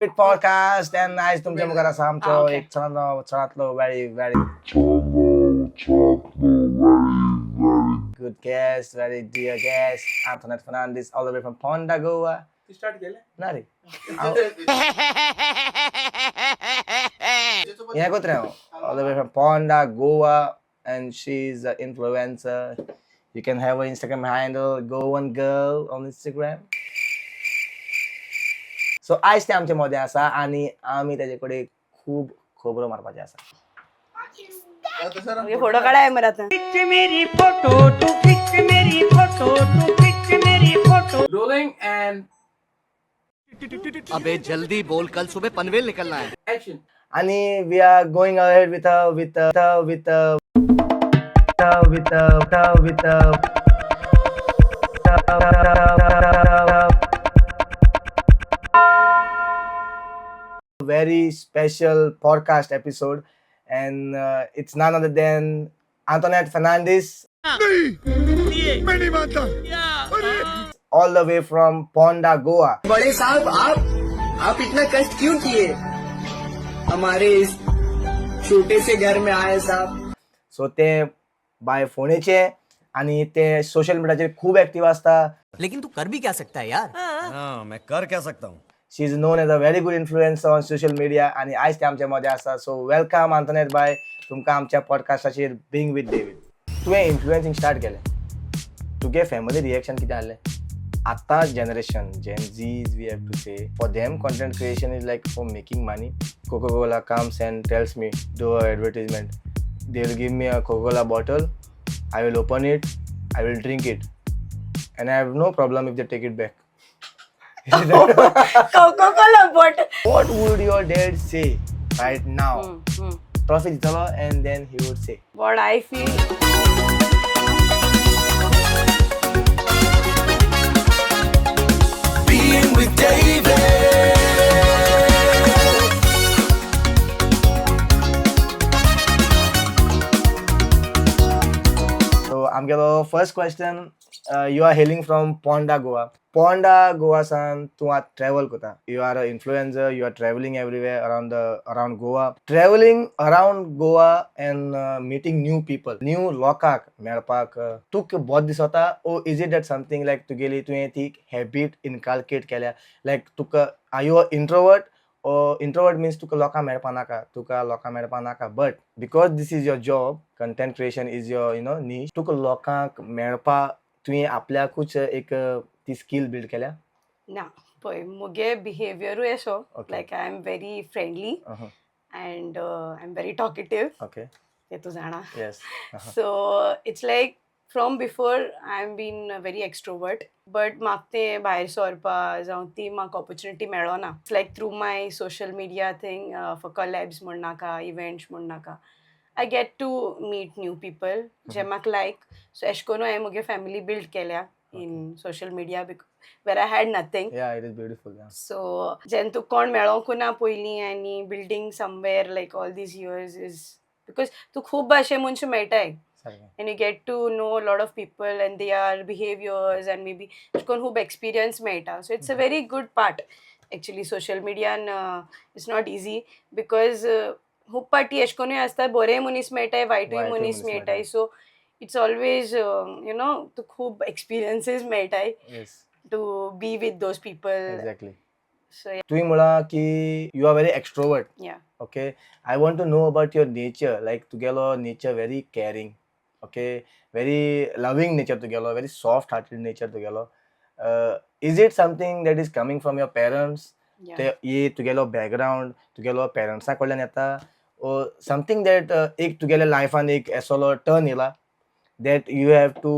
With podcast and आज तुमच्या मुखार आसा आमचो okay. एक चणांतलो very good guest, very dear guest, Antoinette Fernandes, all the way from Ponda, Goa. Start केलं ना रे Yeah, go through. All the way from Ponda, Goa, and she's an influencer. You can have her Instagram handle, Goan Girl on Instagram. So आज ते आमच्या मध्ये आसा आणि आम्ही त्याच्याकडे खूप खोबरं मारपाचे आसा. म्हणजे फोटो काढाय मग आता रोलिंग एंड अबे जल्दी बोल, कल सुबह पनवेल निकलना है. एक्शन. आणि we are going ahead with very special podcast episode, and it's none other than Antoinette Fernandes. All the way from Ponda, Goa. बड़े साहब आप इतना कष्ट क्यों किए हमारे इस छोटे से घर में आए साहब. सो ते बाय फोनेचे आणि ते सोशल मीडियाचे खूप ऍक्टिव्ह असता. लेकिन तू कर भी क्या सकता है यार. हाँ, मैं कर क्या सकता हूँ. She is known as a very good influencer on social media आणि आज ते आमच्या मध्ये आसा. सो वेलकम Antoinette बाय तुमकां आमच्या पॉडकास्टाचेर बिंग विथ डेविड. तुवें इन्फ्लुएन्सिंग स्टार्ट केलें, तुगे फॅमिली रिएक्शन कितें आहलें? आता generation Gen Z's we have to say, for them content creation is like for making money. Coca-Cola comes and tells me do an advertisement. They will give me a Coca-Cola bottle, I will open it, I will drink it, and I have no problem if they take it back. Coca-Cola bottle. What would your dad say right now? Trophy ditalo, and then he would say, What I feel. Being with David. so आमगेलो first question, you are hailing from Ponda, Goa. Ponda, Goa san, tu आत travel kota. You are an influencer, you are traveling everywhere around Goa. Traveling around Goa and meeting new people, new lokak मेळपाक तुक बहुत दिसता. or is it that something like तुगेली तुवें ती habit inculcate केल्या, like तुका are you an introvert? or introvert means तुका लोकां मेळपा नाका, but because this is your job, content creation is your niche, तुका लोकांक मेळपा तुवें आपल्याकूच एक ती स्किल बिल्ड केल्या. ना पळय मुगे बिहेवियरूय असो. Okay. Like I am very friendly Uh-huh. And I am very talkative. Okay. ते तू जाणा. Yes. Uh-huh. So it's like from before I am been very extrovert, but म्हाका तें भायर सरपा जावं ती म्हाका ऑपॉर्च्युनिटी मेळो ना. It's like through my social media thing, for collabs म्हण नाका, इव्हेंट्स म्हण नाका, I get to meet new people जे म्हाका लायक. सो एश कोन्न हांवें मुगे फॅमिली बिल्ड केल्या in social media where I had nothing. Yeah, it is beautiful. Yeah. So जेन्ना तुका कोण मेळोंकू ना पयलीं आनी building somewhere like all these years is because तुका खूब भाशे मनशां मेळटाय. Sorry. And you get to know a lot of people and their behaviors and maybe खूब experience मेळटा. So it's a very good part actually. Social media it's not easy because खूब पाटी अशें करूनय आसता बरे मनीस मेळटाय, वायटूय मनीस मेळटाय. सो इट्स ऑलवेज तू खूब एक्सपिरियन्सीस मेळटाय Yes. To be with those people. Exactly. So तुम्ही म्हणला की you are very extrovert. या Okay. I want to know about your nature. Like तुगेलो nature very caring. Okay. Very loving nature तुगेलो, very soft hearted nature तुगेलो. Is it something that is coming from your parents? ते ये तुगेलो background तुगेलो पेरेंट्सा कडल्यान येता, or something that एक तुगेल्या लायफान एक एसोलो टर्न येला that you have to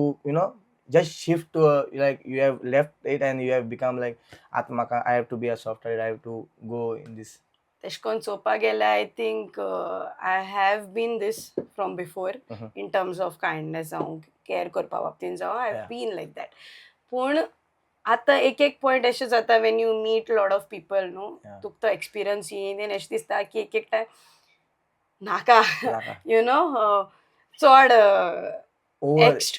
just shift to like you have left it and you have become like atmaka I have to be a soft-hearted, I have to go in this. तशें करून चोवपाक गेल्यार I think I have been this from before in terms of kindness जावं care करपा बाबतींत जावं I have been like that. पूण आतां एक पॉयंट अशें जाता when you meet lot of people न्हू, तुका तो एक्सपिरियन्स येयन अशें दिसता की एक टायम नाका चड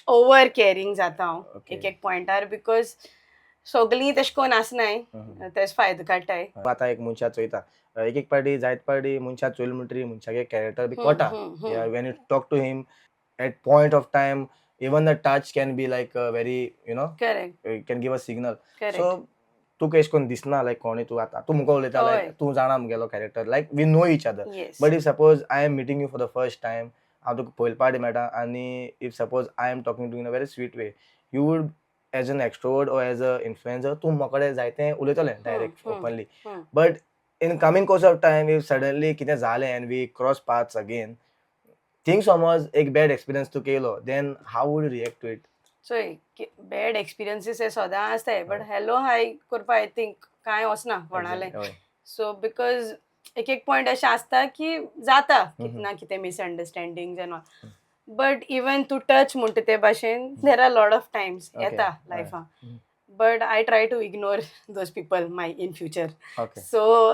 ओवर केअरिंग जाता हांव एक पॉयंटार. बिकॉज सगळीं तशें करून आसनाय तेच फायदो काडटाय. आतां एक मनशाक चोयता एक एक पाटी जायत पाटी मनशाक चोयले म्हणटरी मनशाक एक कॅरेक्टर बी कोटा when you talk to him at point of time even the touch can be like very correct can give a signal correct so तुका एश कोन्न दिसना लायक कोणी तूं आतां तूं मुको उलयता हय. लायक तूं जाणा मुगेलो character like we know each other yes but if suppose I am meeting you for the first time हांव तुका पयले पाटी मेळटा आनी if suppose I am talking to in a very sweet way you would as an extrovert or as a influencer तूं म्हाकडे जायतें उलयतलें direct openly but in coming course of time if suddenly कितें जालें and we cross paths again think समज एक bad experience तूं केलो then how would you react to it so bad experiences हे सदां आसताय बट हॅलो हाय करपा आय थिंक कांय वचना कोणालें हय. सो बिकॉज एक एक पॉयंट अशें आसता की जाता कितें ना कितें misunderstanding and all but even to touch म्हणटा ते भाशेन there are lot of times Okay. येता लायफान but I try to ignore those people my in future okay so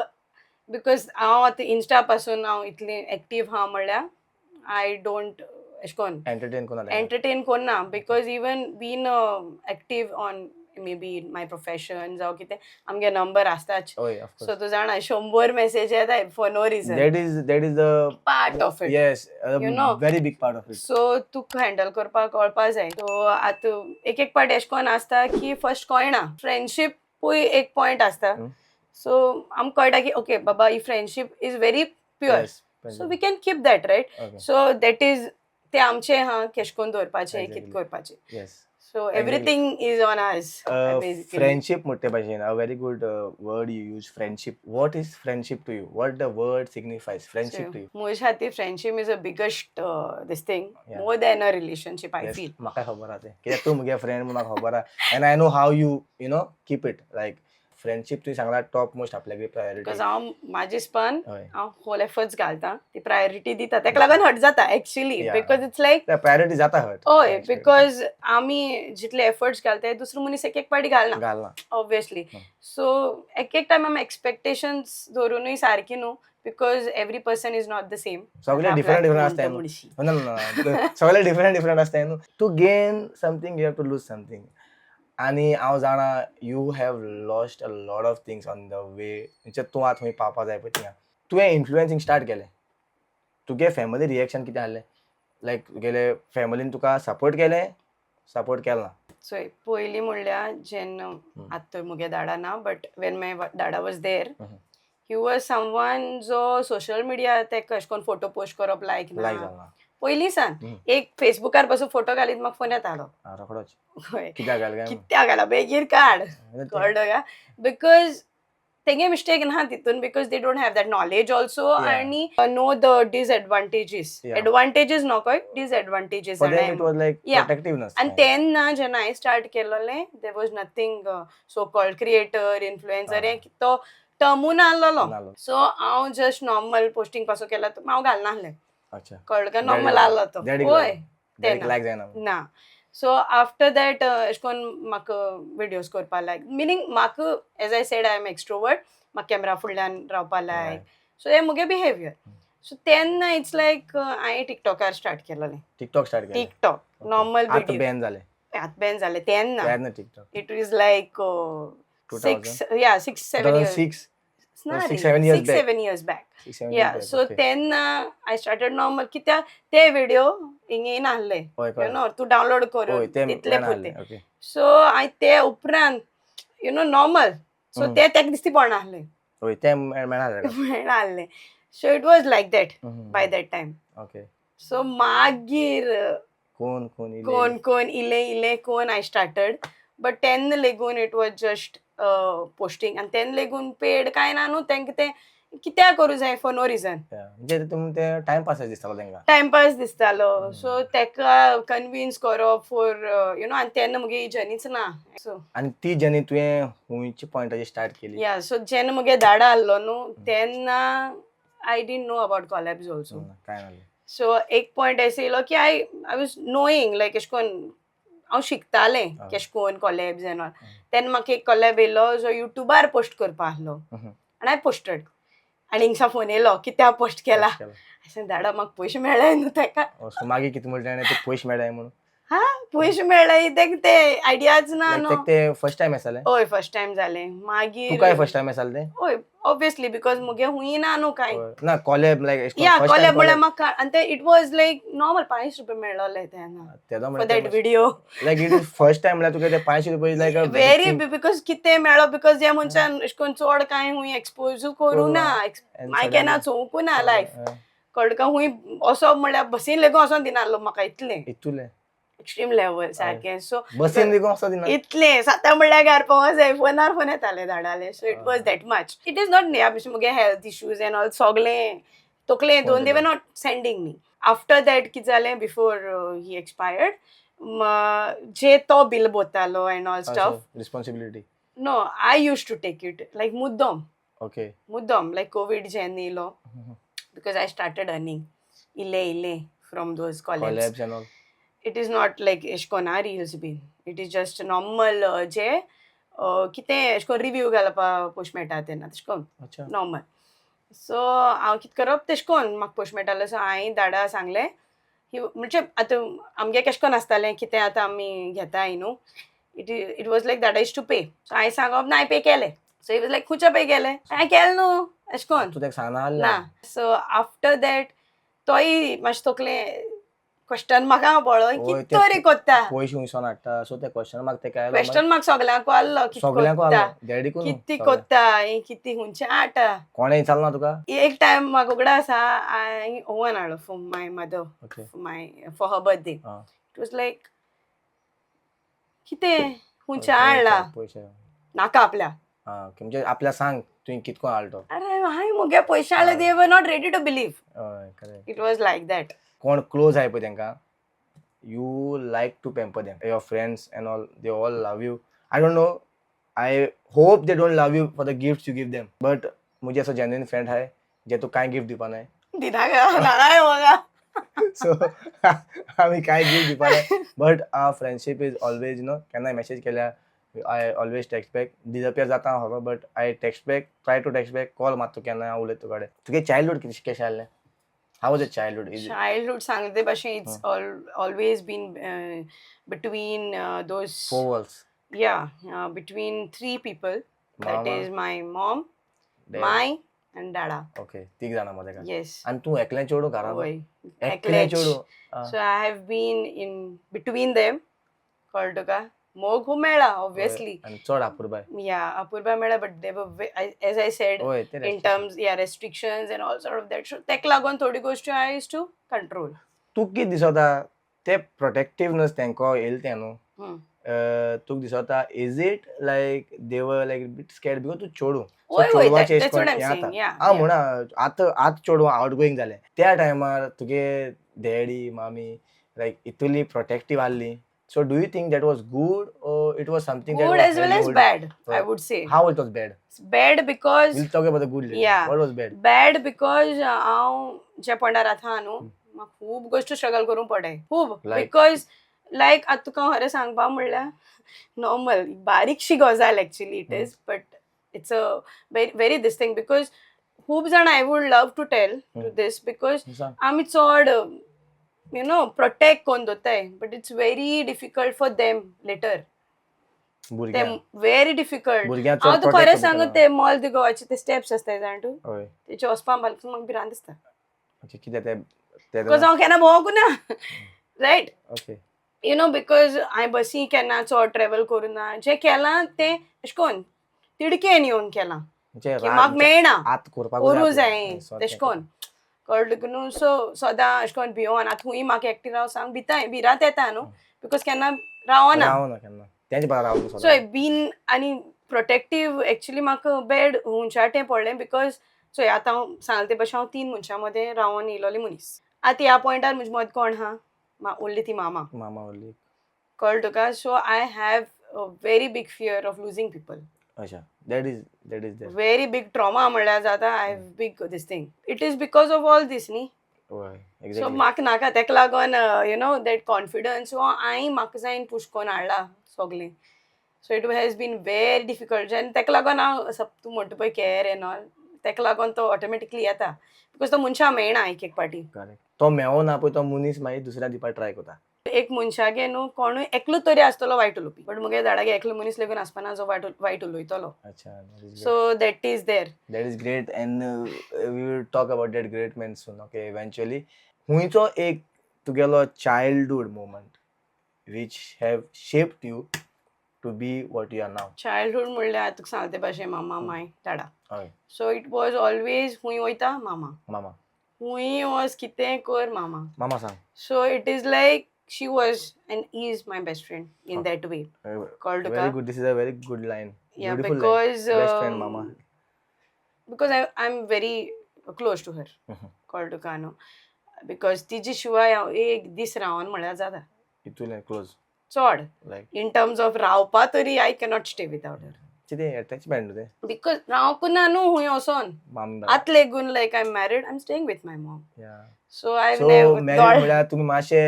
because हांव आतां इन्स्टा पासून हांव इतलें एक्टीव आहा म्हणल्यार आय डोंट अशें कोन्न entertain कोणालें एंटरटेन कोन्ना because even been active on may be in my profession जावं कितें आमगे नंबर आसताच हय of सो course तूं जाणा 100 मेसेज येताय for no reason that is the part of it yes a You know. very big part of it so तुका handle करपाक कळपा जाय सो आतां एक एक पाटी अशें कोन्न आसता की फर्स्ट कळना फ्रेंडशीपूय एक पॉयंट आसता हम्म. सो आमकां कळटा की ओके बाबा ही friendship is very pure yes so we can keep that right okay so that is ते आमचे हा केश कोन्न दवरपाचें Exactly. कितें करपाचें yes so everything is on us basically friendship म्हणटे भाशेन a very good word you use friendship what is friendship to you what the word signifies friendship to you म्हजे खातीर friendship is a biggest this thing Yeah. More than a relationship I Yes, feel म्हाका खबर आहा तें कित्याक तूं मुगे friend म्हूण म्हाका खबर आहा and I know how you know keep it like friendship तुवें सांगला टॉप मोस्ट आपल्यागे प्रायोरिटी बिकॉज हांव म्हाजे हिसपान हय हांव होल एफर्ट्स घालता ती प्रायोरिटी दिता तेका लागून हट जाता actually Yeah. Because it's like priority जाता हट हय बिकॉज आमी जितले एफर्ट्स घालताय दुसरो मनीस एक एक पाटी घालना घालना ऑब्वियसली Hmm. सो एक एक टायम आमी एक्सपेक्टेशन्स धरूनय सारकी न्हू because every person is not the same सगळे डिफरंट डिफरंट आसताय न्हू सगळे डिफरंट डिफरंट आसताय न्हू to gain something you have to lose something आनी हांव जाणा you have lost a lot of things on the way म्हणजे तूं आतां खंय पावपा जाय पळय थिंगा तुवें इन्फ्लुएन्सींग स्टार्ट केलें तुगे फॅमिली रिएक्शन कितें आहलें लायक तुगेले फॅमिलीन तुका सपोर्ट केलें सपोर्ट केलें ना सो पयलीं म्हणल्यार जेन्ना आतां मुगे दाडा ना बट वेन माय दाडा was there he was someone जो सोशल मिडिया तेका अशें करून फोटो पोस्ट करप लायक लायक ना जालें पयलीं सान एक फेसबुकार पासून फोटो घालीत म्हाका फोन येतालो ना रोखडोच हय कित्याक घाल काय कित्याक घाला बेगीर काड कळ्ळो का बिकॉज तेंगे मिस्टेक ना तितून because they don't have that knowledge also Yeah. आनी no the disadvantages Yeah. Advantages नको disadvantages for them it was like Yeah. Protectiveness आनी तेन्ना जेन्ना हांवें स्टार्ट केल्लोलें there was nothing so called creator influencer हें तो टर्मून आहलोलो नाहलो. सो हांव जस्ट नॉर्मल पोस्टींग पासून केला हांव घालनासलें अच्छा कळ्ळो का नॉर्मल आहलो तो हय डायरेक्ट लायक जायना ना सो आफ्टर दॅट अशें करून म्हाका विडियोज करपा लायक मिनींग म्हाका as I said I am extrovert म्हाका कॅमेरा फुडल्यान रावपा लायक सो हे मुगे बिहेवियर सो तेन्ना इट्स लायक हांवें टिकटॉकार स्टार्ट केलोलें टिकटॉक स्टार्ट केलें टिकटॉक नॉर्मल आतां विडियो बॅन जालें आतां बॅन जालें तेन्ना तेन्ना TikTok it is like 6-7 years 6-7 years back 6-7 years back 6-7 yeah years back, so okay. then I started normal कित्याक ते व्हिडिओ हिंगे नासले हय, यू कळ्ळें. नो तूं डावनलोड हय, करून ते तितले बॅन पुरते जालें, okay. सो हांवें ते उपरांत यू नो नॉर्मल सो ते तेका दिसती पडनासलें हय ते मेळना मेळनासलें so it was like that by that time okay so मागीर कोण कोण इले? कोण कोण इले कोण आय स्टार्टड बट तेन्ना लेगून इट वॉज जस्ट पोस्टींग आनी तेन्ना लेगून पेड कांय ना न्हू तेंका ते कित्याक करूं जाय फॉर नो रिजन Yeah. म्हणजे तुम ते टाइमपास दिसतालो तेंका टायमपास दिसतालो सो तेका कन्विन्स करप फॉर यू नो आनी तेन्ना मुगे जर्नीच ना सो आनी ती जर्नी तुवें खुंयच्या पॉयंटाचेर स्टार्ट केली या सो जेन्ना मुगे दाडा आहलो न्हू तेन्ना I didn't know about collabs also काय नासलें सो एक पॉयंट असो येयलो की आय वॉज नोईंग लायक एश कोन हांव शिकतालें केश कोन कॉलेब्स एन ऑल तेन्ना म्हाका एक कॉलेब येयलो जो युट्यूबार पोस्ट करपा आहलो आनी हांवें पोस्टेड आनी हिंगसा फोन येयलो कित्याक पोस्ट केला दाडा म्हाका पयशे मेळ्ळे न्हू तेका मागीर कितें म्हणलें ताणें तुका पयशे मेळ्ळे म्हणून हा पयशे मेळ्ळे तेक ते आयडियाच ना न्हू. ते फर्स्ट टाइम आसले हय फर्स्ट टाइम जालें तू मागीर काय फर्स्ट टाइम आसले ते हय ऑब्वियसली बिकॉज मुगे हुंय ना न्हू कांय. ना कॉलेब लायक या कॉलेब म्हळ्यार म्हाका आनी ते इट वॉज लायक नॉर्मल ₹5 मेळ्ळोले तेन्ना for that video. Like it is first time म्हळ्यार तुका ते ₹500 लायक व्हेरी बिकॉज कितें मेळ्ळो बिकॉज ज्या मनशान अशें करून चड कांय हुंय एक्सपोजू करूं ना हांवें केन्ना चोवूंकू ना लायफ कळ्ळें तुका हुंय वसप म्हळ्यार बसीन लेगून वचोन दिनासलो म्हाका इतलें इतुले एक्स्ट्रीम लेवल सारकें. सो बसीन देखून वचो दिना इतलें साता म्हणल्यार घर पावों जाय फोनार फोन येताले धाडाले. So it was that much. It is not ह्या भशेन मुगे हेल्थ इश्यूज एंड ऑल सगलें तकलें दोन they were not sending me. After that कितें जालें बिफोर ही एक्सपायर्ड जे तो बील बोतालो and all stuff responsibility no I use to take it like okay मुद्दम लायक कोवीड जेन्ना येयलो बिकॉज आय स्टार्टेड अर्निंग इल्लें from those college. Collabs and all it is not like एश कोन्न reels been. It is just normal जे कितें एश कोन्न रिव्यू घालपा पयशे मेळटा तेन्ना तशें कोन्न अच्छा नॉर्मल. सो हांव कितें करप तेश कोन्न म्हाका पयशे मेळटाले. सो हांवें दाडा सांगलें म्हणजे आतां आमगे केश कोन्न आसतालें कितें आतां आमी घेताय न्हू इट वॉज लायक दाडा इज टू पे. सो हांवें सांगप ना हांवें पे केलें. सो इट वॉज लायक खुंयचे पे केलें हांवें केलें न्हू एश कोन्न तू तेका सांगना ना. सो आफ्टर दॅट तोय मातशें तकलें क्वेश्चन म्हाका पळय कितें तरी कोत्ता पयशे हुंयसोन हाडटा सो ते क्वेश्चन मार्क ते काय क्वेश्चन म्हाका सगळ्यांक आसलो सगळ्यांक कोत्ता डॅडीकून कितें कोत्ता कितें हुंयचें आटा. कोणे विचारलो ना तुका एक टायम म्हाका उगडा आसा हांवें ओवन हाडलो for my mother okay for her birthday. हां इट वॉज लायक कितें हुंयचें हाडला पयशे नाका आपल्या. हां म्हणजे आपल्या सांग तुवें कितको हाडलो अरे हांवें मुगे पयशे हाडले they were not ready to believe. हय correct it was like that. कोण क्लोज आहाय पळय तेंकां you like to pamper them your friends and all they all love you. I don't know I hope they don't love you for the gifts you give them but मुझे असो genuine friend आहाय जे तू कांय gift दिवपा नाय दिना नाय म्हाका. सो आमी कांय गिफ्ट दिवपा नाय but our friendship is always केन्नाय मेसेज केल्यार I always text back disappear जाता हांव खबर but I text back try to text back call मारता केन्नाय हांव उलयता तुका कडेन. तुगे चायल्डहूड केशें आसलें how was a childhood childhood सांगते भाशेन it's always been between those 4 walls between 3 people. That Mama, is my mom, dad. my and dada. Okay तीग जाणां मध्ये का Yes. आनी तू एकलें चेडूं घरान Boy. एकलें चेडूं So I have been in between them. कळ्ळें तुका मोग खूब मेळ्ळा obviously. आनी चड आपुरबाय Yeah, अपूर्बा मेळ्ळा but they were as I said होय ते in terms restrictions and all sort of that. So तेक लागून थोडी गोश्टी I used to control. तू कितें दिसता ते प्रोटेक्टिवनेस तेंको येयलें तें न्हू Hmm. तुका दिसता is it like they were like bit scared because तू चेडूं होय, होय, चेडवाचें that's what I'm saying, yeah, हांव yeah. म्हणा आतां चेडवां आउट गोईंग जालें त्या टायमार तुगे डॅडी मामी लायक इतली प्रोटेक्टीव आसली so do you think that was good or it was something Good as well as bad, I would say. How it was bad Bad because will talk about the good Yeah. What was bad bad because हांव जे पंडार आतां न्हू म्हाका खूब गोश्टी struggle करूंक पडे खूब Like? बिकॉज लायक आतां तुका खरें सांगपा म्हणल्यार नॉर्मल बारीकशी गजाल actually it is but it's a very this thing because खूब जाण I would love to tell to these because आमी चड प्रोटेक्ट कोन्न दोताय but it's very difficult for them later भुरग्यां व्हेरी डिफिकल्ट भुरग्यां हांव चड तुका खरें protect सांगू करता. ते मॉल दी गोवाचे ते स्टेप्स आसताय जाण तूं हय तेचे वचपा म्हाका भिरांत दिसता ओके कितें ते बिकॉज हांव केन्ना भोंवूंक ना रायट ओके बिकॉज हांवें बसी केन्ना चड ट्रॅवल करूं ना जें केलां तें अशें कोन्न तिडकेन येवन केलां म्हणजे की म्हाका मेळना आत करपाक करूं जाय तेशें कोन्न कळ्ळें न्हू सो सदां अशें कोन्न भिवोन आतां हुंय म्हाका एकटी राव सांग भिरांत येता न्हू बिकॉज केन्ना रावना रावना केन्ना तेंचे बारा रावना सो बीन आनी प्रोटेक्टीव एक्चुली म्हाका बॅड हुंचाटें पडलें बिकॉज सो आतां हांव सांगलें ते भशेन हांव 3 मनशां मदें रावोन येयलोलें मनीस आतां ह्या पॉयंटार म्हजे मद कोण आहा ओन्ली ती मामा मामा वल्ली कळ्ळें तुका so I have a very big fear of losing people अच्छा that is there very big trauma म्हणल्यार जाता I have big this thing it is because of all this न्ही हय सो एक्झॅक्टली म्हाका नाका तेका लागून दॅट कॉन्फिडन्स वो हांवें म्हाका जायन पुश कोन्न हाडला सगलें so it has been very difficult जेन्ना तेका लागून हांव तूं म्हणटा पळय कॅर एन ऑल तेका लागून तो ऑटोमॅटिकली येता बिकॉज तो मनशां मेळना एक पाटी करेक्ट तो मेळो ना पळय तो मनीस मागीर दुसऱ्या दिवपाक ट्राय करता एक मनशागे न्हू कोणूय एकलो तरी आसतलो वायट उलोवपी बट मुगे झाडागे एकलो मनीस लेगून आसपाना जो वायट उलयतलो अच्छा, that is great. So that is there That is great, and we will talk about that great man soon. Okay, eventually. हुईचो एक तुगेलो childhood moment which have shaped you to be what you are now. Childhood म्हणल्यार तुका सांगता भाशे मामा my डाडा हय, सो it was always खूंय वयता मामा मामा. खूंय वच कितें कर मामा मामा सांग. सो it is like she was and is my best friend in that way called Very good. This is a very good line. Yeah, Beautiful because line. Best friend, mama. because I'm very close to her Mhm. called Kano because तिजे शिवाय हांव एक दीस रावन म्हळ्यार जाता इतून close. चड Like, in terms of रावपा तरी I cannot stay without हर कितें attachment ते बिकॉज रावंक ना न्हू खूंय वचोन माम. आत लेगून like I am married I am staying with my mom Yeah. So I So married म्हळ्यार तुम्ही मातशे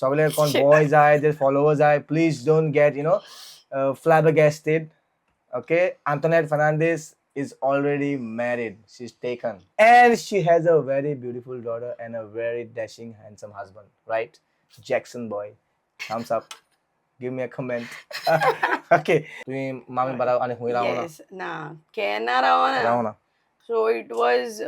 सगळे कोण Shit. boys I J followers I please don't get flabbergasted. Okay, Antoinette Fernandez is already married. She's taken, and she has a very beautiful daughter and a very dashing, handsome husband. Right, Jackson boy, thumbs up. Give me a comment. Okay, तुम्ही मामी बरा आणि हुई रावना yes ना केन्ना रावना रावना सो इट वॉज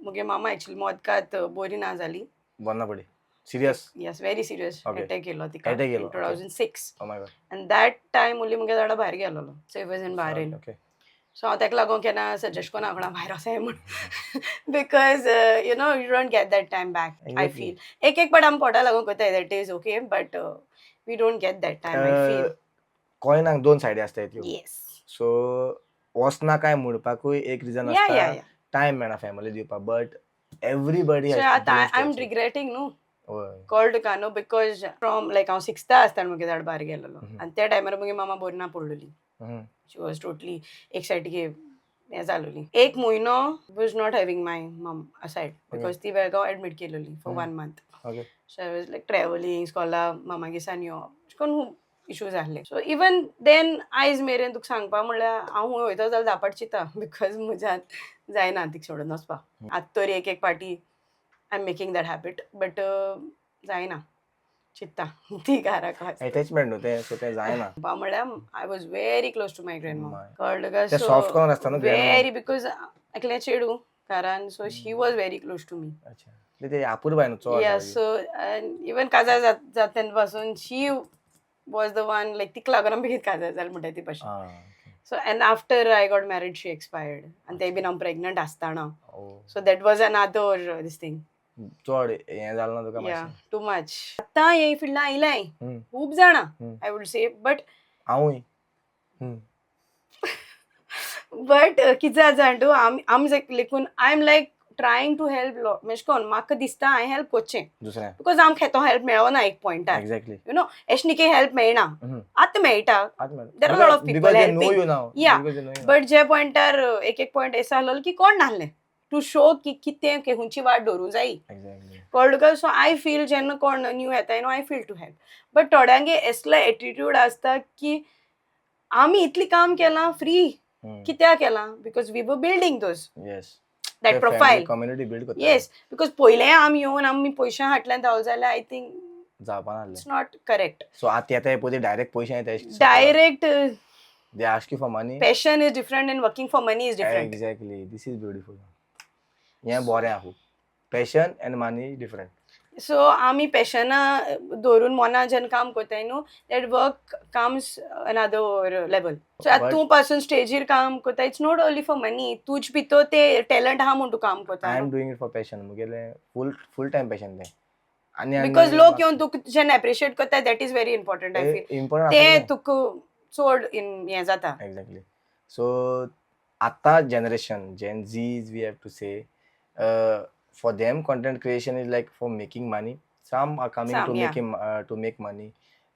मुगे मामा एक्चुअली मोदकात बरी ना जाली बन्ना पडी serious. Yes, very serious. Okay. Attack केलो तिका Attack in Kelo, okay. 2006. Oh my god. And that time only मुगे दाडा भायर गेलोलो. So it was in Bahrain. Okay. So हांव तेका लागून केन्ना सजेस्ट कोना कोणा भायर वसाय म्हण. Because you don't get that time back, I Exactly. feel. एक पाट आमी पोटा लागून कोताय that is okay, but we don't get that time, I feel. कॉइनाक दोन सायडी आसतात ह्यो. Yes. सो वचना काय म्हणपाकूय एक रिजन Yeah, आसता. yeah, yeah. टाइम मेळना फॅमिली दिवपाक but everybody So I'm regretting, no? हय. Called Kano because from like हांव 6th आसतना मुगे दाड भायर गेलोलो. Mhm. आनी त्या टायमार मुगे मामा बरी ना पडलोली. Mhm. She was totally एक सायडीके हें जालोली एक म्हयनो was not having my mom aside because ती बेळगांव एडमीट केलोली for 1 month. Okay. So I was like traveling स्कॉला मामागेसान यो कोण इश्यूज आहले सो इवन देन आयज मेरेन तुका सांगपा म्हणल्यार हांव खूंय वयता जाल्यार धांपाट चिंता बिकॉज म्हज्यान जायना तिका सोडून वचपाक आतां तरी एक पाटी I am making that habit but जायना चिंत्ता ती घराक अटॅचमेंट न्हू ते सो ते जायना. म्हणल्यार I was very close to my grand mom My. कळ्ळें ते का soft corner आसता न्हू grandmom. व्हेरी बिकॉज एकलें चेडूं कारण so she was very close to me अच्छा. ते आपूरबाय न्हू चड. Yeah, so and even काजार जाता पासून she was the one like तिका लागून आमी बेगीन काजार जालें म्हणटा ती भाशेन. Ah. So and after I got married she expired and they been pregnant आसताना. Oh. So that was another this thing. चड हें जालें ना तुका Yeah, मातशें. too much. आतां हे फिल्डां आयलाय हम्म. खूब जाणां हम्म. I would say हांवूय. हम्म. but कितें जाता जाणा तूं आमी लेकून I am like trying to help मेश कोन्न म्हाका दिसता हांवें हेल्प कोरचें दुसऱ्या. बिकॉज आमकां तो हेल्प मेळो ना एक पॉयंटार एक्झॅक्टली. एश निके हेल्प मेळना आतां मेळटा There are a lot of people because they helping. know you now. Yeah, Because they know you now. But जे पॉयंटार एक पॉयंट ऐसा आसलो की कोण नासलें टू शो की कितें खंयची वाट धरूं जायी Exactly. कळ्ळें सो आय फील जेन्ना कोण न्यू येता I feel to help but थोड्यांगे असलो एटिट्यूड आसता की आमी इतली काम केलां फ्री Hmm. कित्याक केलां because we were building those Yes. That profile community build करता. येस बिकॉज पयलें आमी येवन आमी पयशे हाटल्यान धांवले जाल्यार आय थिंक जावपा नासलें. इट्स नॉट करेक्ट सो आतां येता पळय डायरेक्ट पयशे येता. Direct They ask you for money. passion is different and working for money is different. Exactly. This is beautiful. हें बरें आहा. Passion and money different. सो आमी पेशना धरून मना जेन्ना काम कोताय न्हू that work comes another level so आतां तूं पासून स्टेजीर काम कोता it's not only for money तुज भितर ते टॅलंट आहा म्हूण तूं काम I कोता am doing it for passion. मुगेलें full time passion तें. आनी बिकॉज लोक येवन तुका जेन्ना एप्रिशिएट कोता that is very important I feel important ते तुका चड हें जाता. एक्झॅक्टली. सो आतां जनरेशन जेन झीज वी हॅव टू से for them content creation is like for making money. Some are coming Some, to yeah. to make money.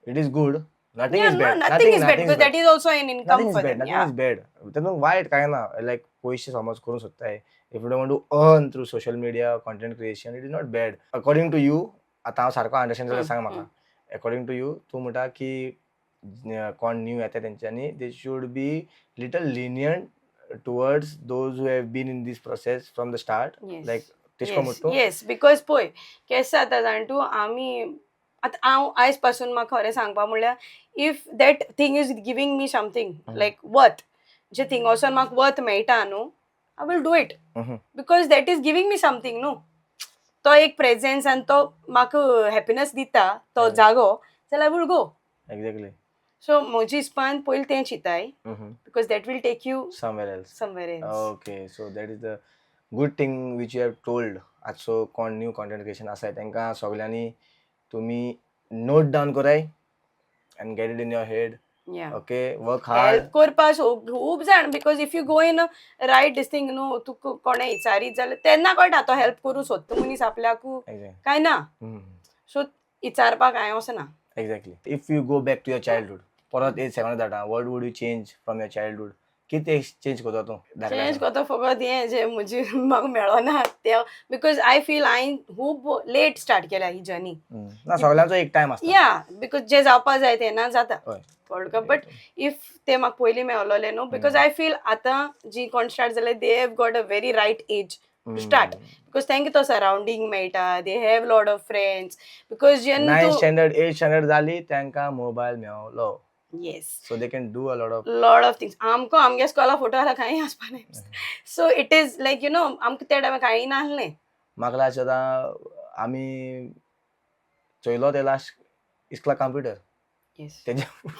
It is good. Nothing Yeah, is no, bad. nothing is bad is because that is also an income nothing is for bad. them. Nothing Yeah. is bad. त्यातून white काय ना. Like पैसे समज करून सोदताय. If you don't want to earn through social media content creation, it is not bad. According to you, आता हांव सारको understand जाल्यार सांग म्हाका. According to you, तूं म्हणटा की कोण न्यू येता तेंच्यांनी they should be little lenient towards those who have been in this process from the start. Yes. Like तेशको म्हणटा. येस बिकॉज पळय केस जाता जाण तूं आमी आतां हांव आयज पासून म्हाका खरें सांगपा म्हणल्यार if that thing is giving me something like worth J thing वचोन म्हाका वर्थ मेळटा न्हू I will do it because that is giving me something न्हू तो एक प्रेझेन्स आनी तो म्हाका हॅपिनस दिता तो जागो जाल्यार I will go exactly so म्हजी हिसपान पयलीं तें चिंताय because that will take you somewhere else somewhere else okay so that is the good thing which you have told आजचो कोण न्यू कॉन्टेंट क्रिएशन आसाय तांकां सगल्यांनी तुमी नोट डावन कराय and get it in your head या okay work hard help करपा खूब जाण because if you go in right this thing न्हू तुका कोणें विचारीत जाल्यार तेन्ना कळटा तो हेल्प करूं सोदता मनीस आपल्याकू काय ना सो विचारपाक हांवें वचना exactly if you go back to your childhood परत एज 7 जाता what would you change from your childhood कितें चेंज करता तूं चेंज करता फकत हें जे म्हजी म्हाका मेळना तें बिकॉज आय फील हांवें खूब लेट स्टार्ट केल्या ही जर्नी ना सगळ्यांचो एक टायम आसता या बिकॉज जे जावपा जाय तेन्ना जाता हय कळटा बट इफ ते म्हाका पयलीं मेळलोलें न्हू बिकॉज आय फील आतां जी कोण स्टार्ट जाले they have got a very right age to start because तांकां तो सरावंडींग मेळटा they have lot of friends because जेन्ना 9th स्टँडर्ड 8th स्टँडर्ड जाली तांकां मोबायल मेळलो yes so they can do a lot of things आमकां आमगे स्कॉला फोटो आसला कांय आसपा नाय so it is like you know आमकां त्या टायमार कांय नासलें म्हाका लास्ट आतां आमी चोयलो ते लास्ट इस्कला कंप्युटर येस तेज्या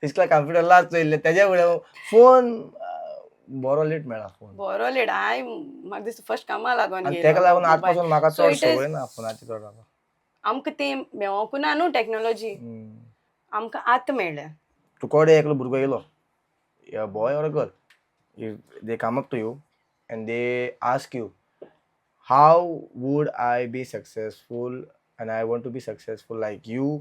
इस्कला कंप्युटर लास्ट चोयल्ले तेज्या फुडें फोन बरो लेट मेळ्ळा फोन बरो लेट म्हाका दिसता फर्स्ट कामां लागून आनी तेका लागून आज पासून म्हाका So चड it is- संवय ना फोनाची चड आमकां तें मेळोंकू ना न्हू टॅक्नोलॉजी आमकां आतां मेळ्ळ्या तुकोडे एकलो भुरगो येयलो boy or a girl they come up to you and they ask you how would I be successful and I want to be successful like you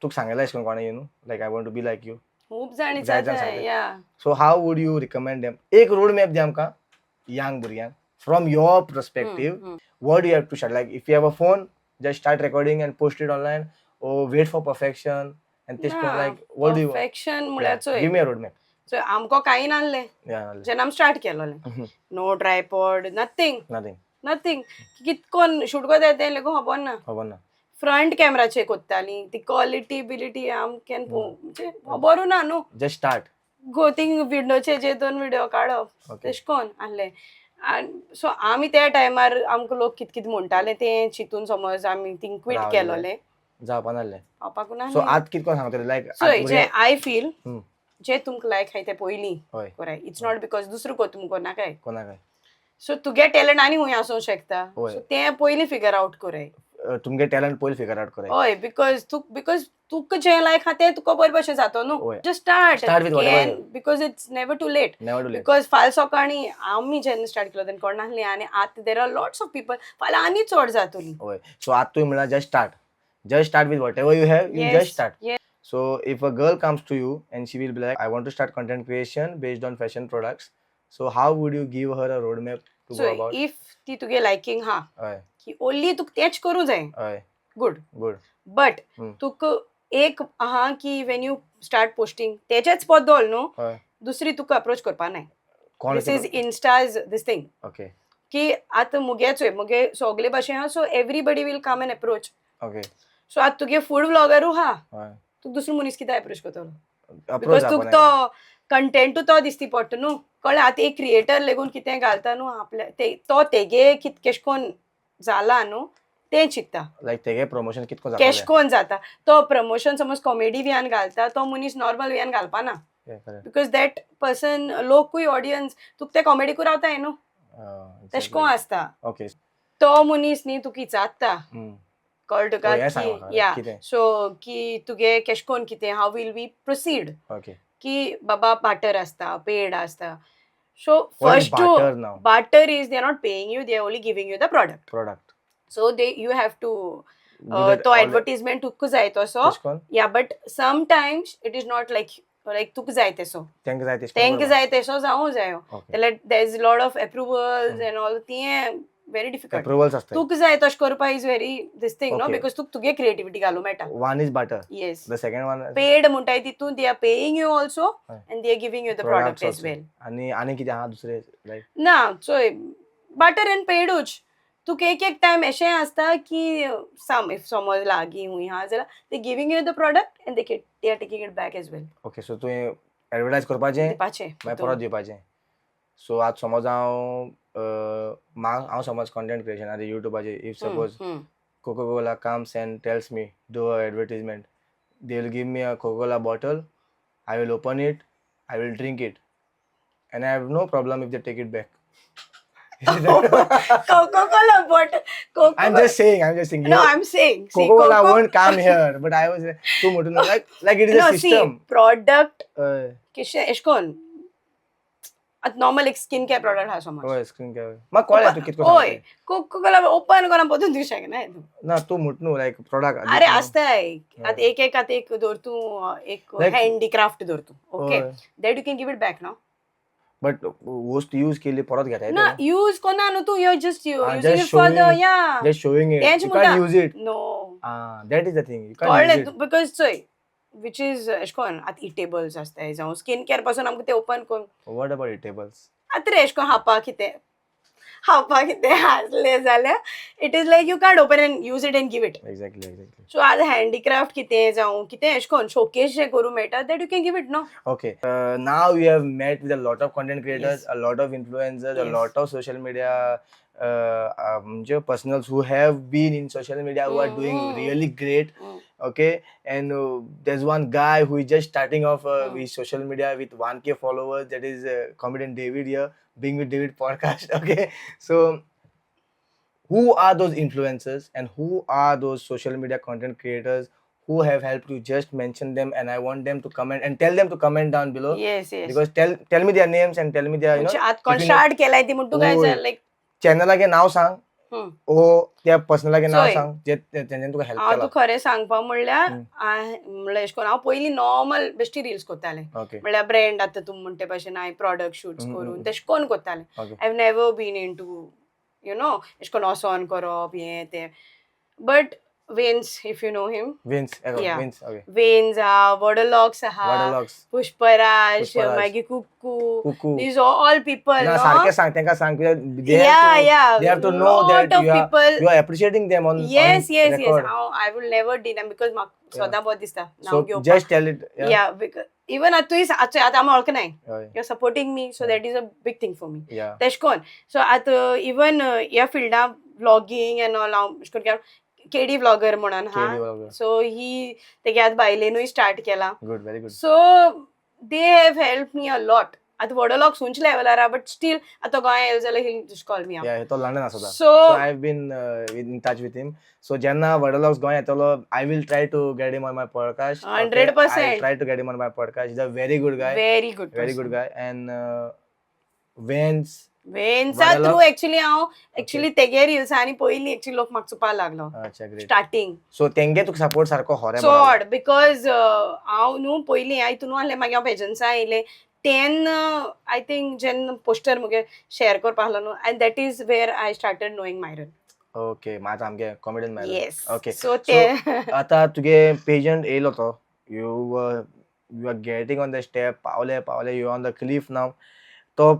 तुका सांगलें अशें कोणें you know like I want to be like you खूब जाण जायत जाण विचारता सांगता. Yeah so how would you recommend them एक रोड मॅप दे आमकां यंग भुरग्यांक from your perspective what do you have to start like if you have a phone just start recording and post it online or wait for perfection and this like what do you perfection म्हळ्यार yeah. चोय give me a roadmap so आमकां कांय नासलें yeah जेन्ना आमी start केलोलें no tripod nothing nothing nothing कितकोन shoot कोता तें लेगून खबर ना खबर ना फ्रंट कॅमेराचेर कोत्तालीं ती क्वॉलिटी बिलिटी आमकेन म्हणजे खबरू ना न्हू just start गो थिंग विंडोचेर जे 2 व्हिडिओ काडप okay तेश कोन आहलें सो आमी त्या टायमार आमकां लोक कित कित म्हणटाले तें चिंतून समज आमी थिंग क्विट रावलेले. केलोलें जावपा नासलें पावपाकू सो ना आत कितको सांगतले लायक सो जे आय फील हम्म. जे तुमकां लायक हाय ते पयलीं हय कोराय इट्स नॉट बिकॉज दुसरो को तुमकां नाकाय कोणाक सो तुगे टॅलंट आनी खूंय आसूंक शकता होय. सो तें पयलीं फिगर आउट कोराय तुमगे टॅलंट पयलीं फिगर आउट कराय हय बिकॉज तुका जें लायक हा तें तुका बरें भशेन जातो न्हू होय. Just start Start with whatever. Because it's never too late never do late because फाल्यां सकाळी आमी जेन्ना स्टार्ट केलो तेन्ना कोण नासलीं आनी आतां there are lots of people फाल्यां आनी चड जातलीं होय सो आत तुवें म्हणला just start with whatever you have you just start yes. so if a girl comes to you and she will be like I want to start content creation based on fashion products so how would you give her a roadmap to so go about if ती तुगे liking हा हय की only तुका तेंच करूं जाय हय गुड गुड बट हम्म. तुका एक आहा की वेन यू स्टार्ट पोस्टिंग तेचेच बद्दल न्हू हय दुसरी तुका अप्रोच करपा नाय कोण this is Insta is this thing okay की आतां मुगे सगळे भाशेन हा so everybody will come and approach okay so आतां तुगे फूड व्लॉगरू हा हय तुका दुसरो मनीस कितें अप्रोच करतलो अप्रोच बिकॉज तुका तो कंटेंटू तो दिसती पडटा न्हू कळ्ळें आतां एक क्रिएटर लेगून कितें घालता न्हू आपल्या तो तेगे केश कोन जाला न्हू तें चिंतता लायक तेगे प्रमोशन कितको केश जाता कोन जाता तो प्रमोशन समज कॉमेडी वियान घालता तो मनीस नॉर्मल वियान घालपाना बिकॉज दॅट पर्सन लोकूय ऑडियन्स तुका ते कॉमेडीकू रावताय न्हू तेश कोन आसता ओके तो मनीस न्ही तुका विचारता कळ्ळें तुका हें सांग म्हाका, की या कितें? सो की तुगे केश कोन कितें how will we proceed okay की बाबा बाटर आसता पेड आसता so What is first to barter now? Barter is they are not paying you they are only giving you the product product so they you have to to advertisement तुका जाय तसो yeah but sometimes it is not like तुका जाय तेसो तेंका जाय तेंका जाय तेसो जावूं जायो ओके जाल्यार there is lot of approvals and all तें व्हेरी डिफिकल्ट अप्रुवल्स आसता तुका जाय तशें करपा is very this thing no Okay. Because तुका तुगे क्रिएटिविटी घालूं मेळटा one is butter yes the second one paid म्हणटाय तितून they are paying you also हय. And they are giving you the product as well आणि कितें आहा दुसरे लायक ना चोय बाटर एंड पेडूच तुका एक एक टायम अशें आसता की इफ समज लागीं हुंय हा जाल्यार they giving you the product and they are taking it back as well. Okay so तुवें एडवर्टायज करपाचें दिवपाचें मागीर परत दिवपाचें. सो आतां समज हांव समज कंटेंट क्रिएशनाचेर युट्यूबाचेर if suppose Coca-Cola comes and tells me do an advertisement, they will give me a Coca-Cola bottle, I will open it, I will drink it, and I have no problem if they take it back. Coca-Cola bottle. I'm just saying. No, I'm saying. See, Coca-Cola won't come here, but I was too much like it is no, a system. See, product Uh, एश कोन आतां normal एक skin care product हा समज. होय screen काय मग कळ्ळें तूं कितको होय कोकोकोला ओपन करून पोतून दिवं शकना ना तू मुटनू लायक प्रोडक्ट अरे आसताय आतां एक धर तूं एक Like- हँडीक्राफ्ट धर तू ओके होय. That you can give it back ना बट वस्तू यूज केली परत घेता ना येते यूज कोना न्हू तू you just using just it for the showing- या जस्ट शोइंग इट तेंच यू म्हणटा. Can use it know that is the thing you can use कळ्ळें इट बिकॉज चोय विच इज एश कोन आतां इटेबल्स आसताय जावं स्किन केअर पासून आमकां ते ओपन करून व्हॉट अबाउट इटेबल्स आतां रे एश कोन हावपा कितें आसलें जाल्यार it is like you can't open and use it and give it. Exactly so आतां हँडीक्राफ्ट कितें जावं कितें एश कोन शोकेस जे करूं मेळटा that you can give it no. Okay. Now you have met with a lot of content creators, Yes. a lot of influencers, a Yes. lot of social media personals who have been in social media who are doing really great. Okay, and there's one guy who is just starting off with social media with 1K followers. That is comedian David here, being with David podcast. Okay, so who are those influencers and who are those social media content creators who have helped you? Just mention them, and I want them to comment and tell them to comment down below. Yes yes Because tell me their names and tell me their म्हणजे आतां कोण if you start केलाय ती म्हणून होय. काय लायक चॅनलागे नाव सांग ओ त्या पर्सनलागे नाव चोय. सांग जे तेंच्यानी तुका हेल्प हांव केला. तूं खरें सांगपा म्हणल्यार म्हणल्यार एश कोन हांव पयलीं नॉर्मल बेश्टी रिल्स कोत्तालें ओके म्हणल्यार ब्रँड आतां तुमी म्हणटे भशेन हांवें प्रॉडक्ट शूट्स करून तेश कोन कोत्तालें. Okay I have never been in to you know एश कोन वोसोन करप हें तें but Vince if you know him Vince Yeah. Vince okay Vince आहा वॉडरलॉक्स आहा वॉटरलॉक्स पुष्पराज पुष्पराज. मागीर कुक्कू कुकू दीज ऑल पीपल ना सारखे सांग तेंका सांग they yeah have to know lot that of people you are appreciating them on yes record. I will never deny because म्हाका सदां बरें दिसता So नांव घेवपाक. just tell it. Yeah, because even तुवें आतां आमी वळखनाय Hoy. You are supporting me so that is a big thing for me Yeah. तेश कोन सो आतां इवन ह्या फिल्डान व्लॉगिंग एंड ऑल हांव अशें करून केडी व्लॉगर म्हणून KD हा vlogger. सो ही तेगे आतां बायलेनूय स्टार्ट केला Good, very good. So they have help me a lot आतां वॉडरलॉक उंच लेवलार आहा बट स्टील आतां गोंया येयलो जाल्यार ही जस्ट कॉल मी Yeah, तो लंडन आसा So- so I have been in touch with him. So जेन्ना वडलॉक्स गोंय येतलो I will try to get him on my podcast. Okay? 100%. I will try to get him on my podcast. He's a very good guy. Very good Very good guy. And Vance. वेन्सा Wonderlock. Through actually हांव actually तेगे रिल्सांनी पयलीं actually लोक म्हाका चुपा लागलो अच्छा great. Starting So तेंगे तुका support सारको होरे चोड बिकॉज हांव न्हू पयलीं हितून आहलें मागीर हांव पेजन्सा येयलें तेन्ना आय थिंक जेन्ना पोस्टर मुगे शेअर करपा आहलो न्हू and that is where I started knowing Myron. Okay मात आमगे कॉमेडियन मेळ्ळो. येस ओके सो ते आता तुगे पेजंट येयलो तो you are getting on the step पावले you on the cliff now तो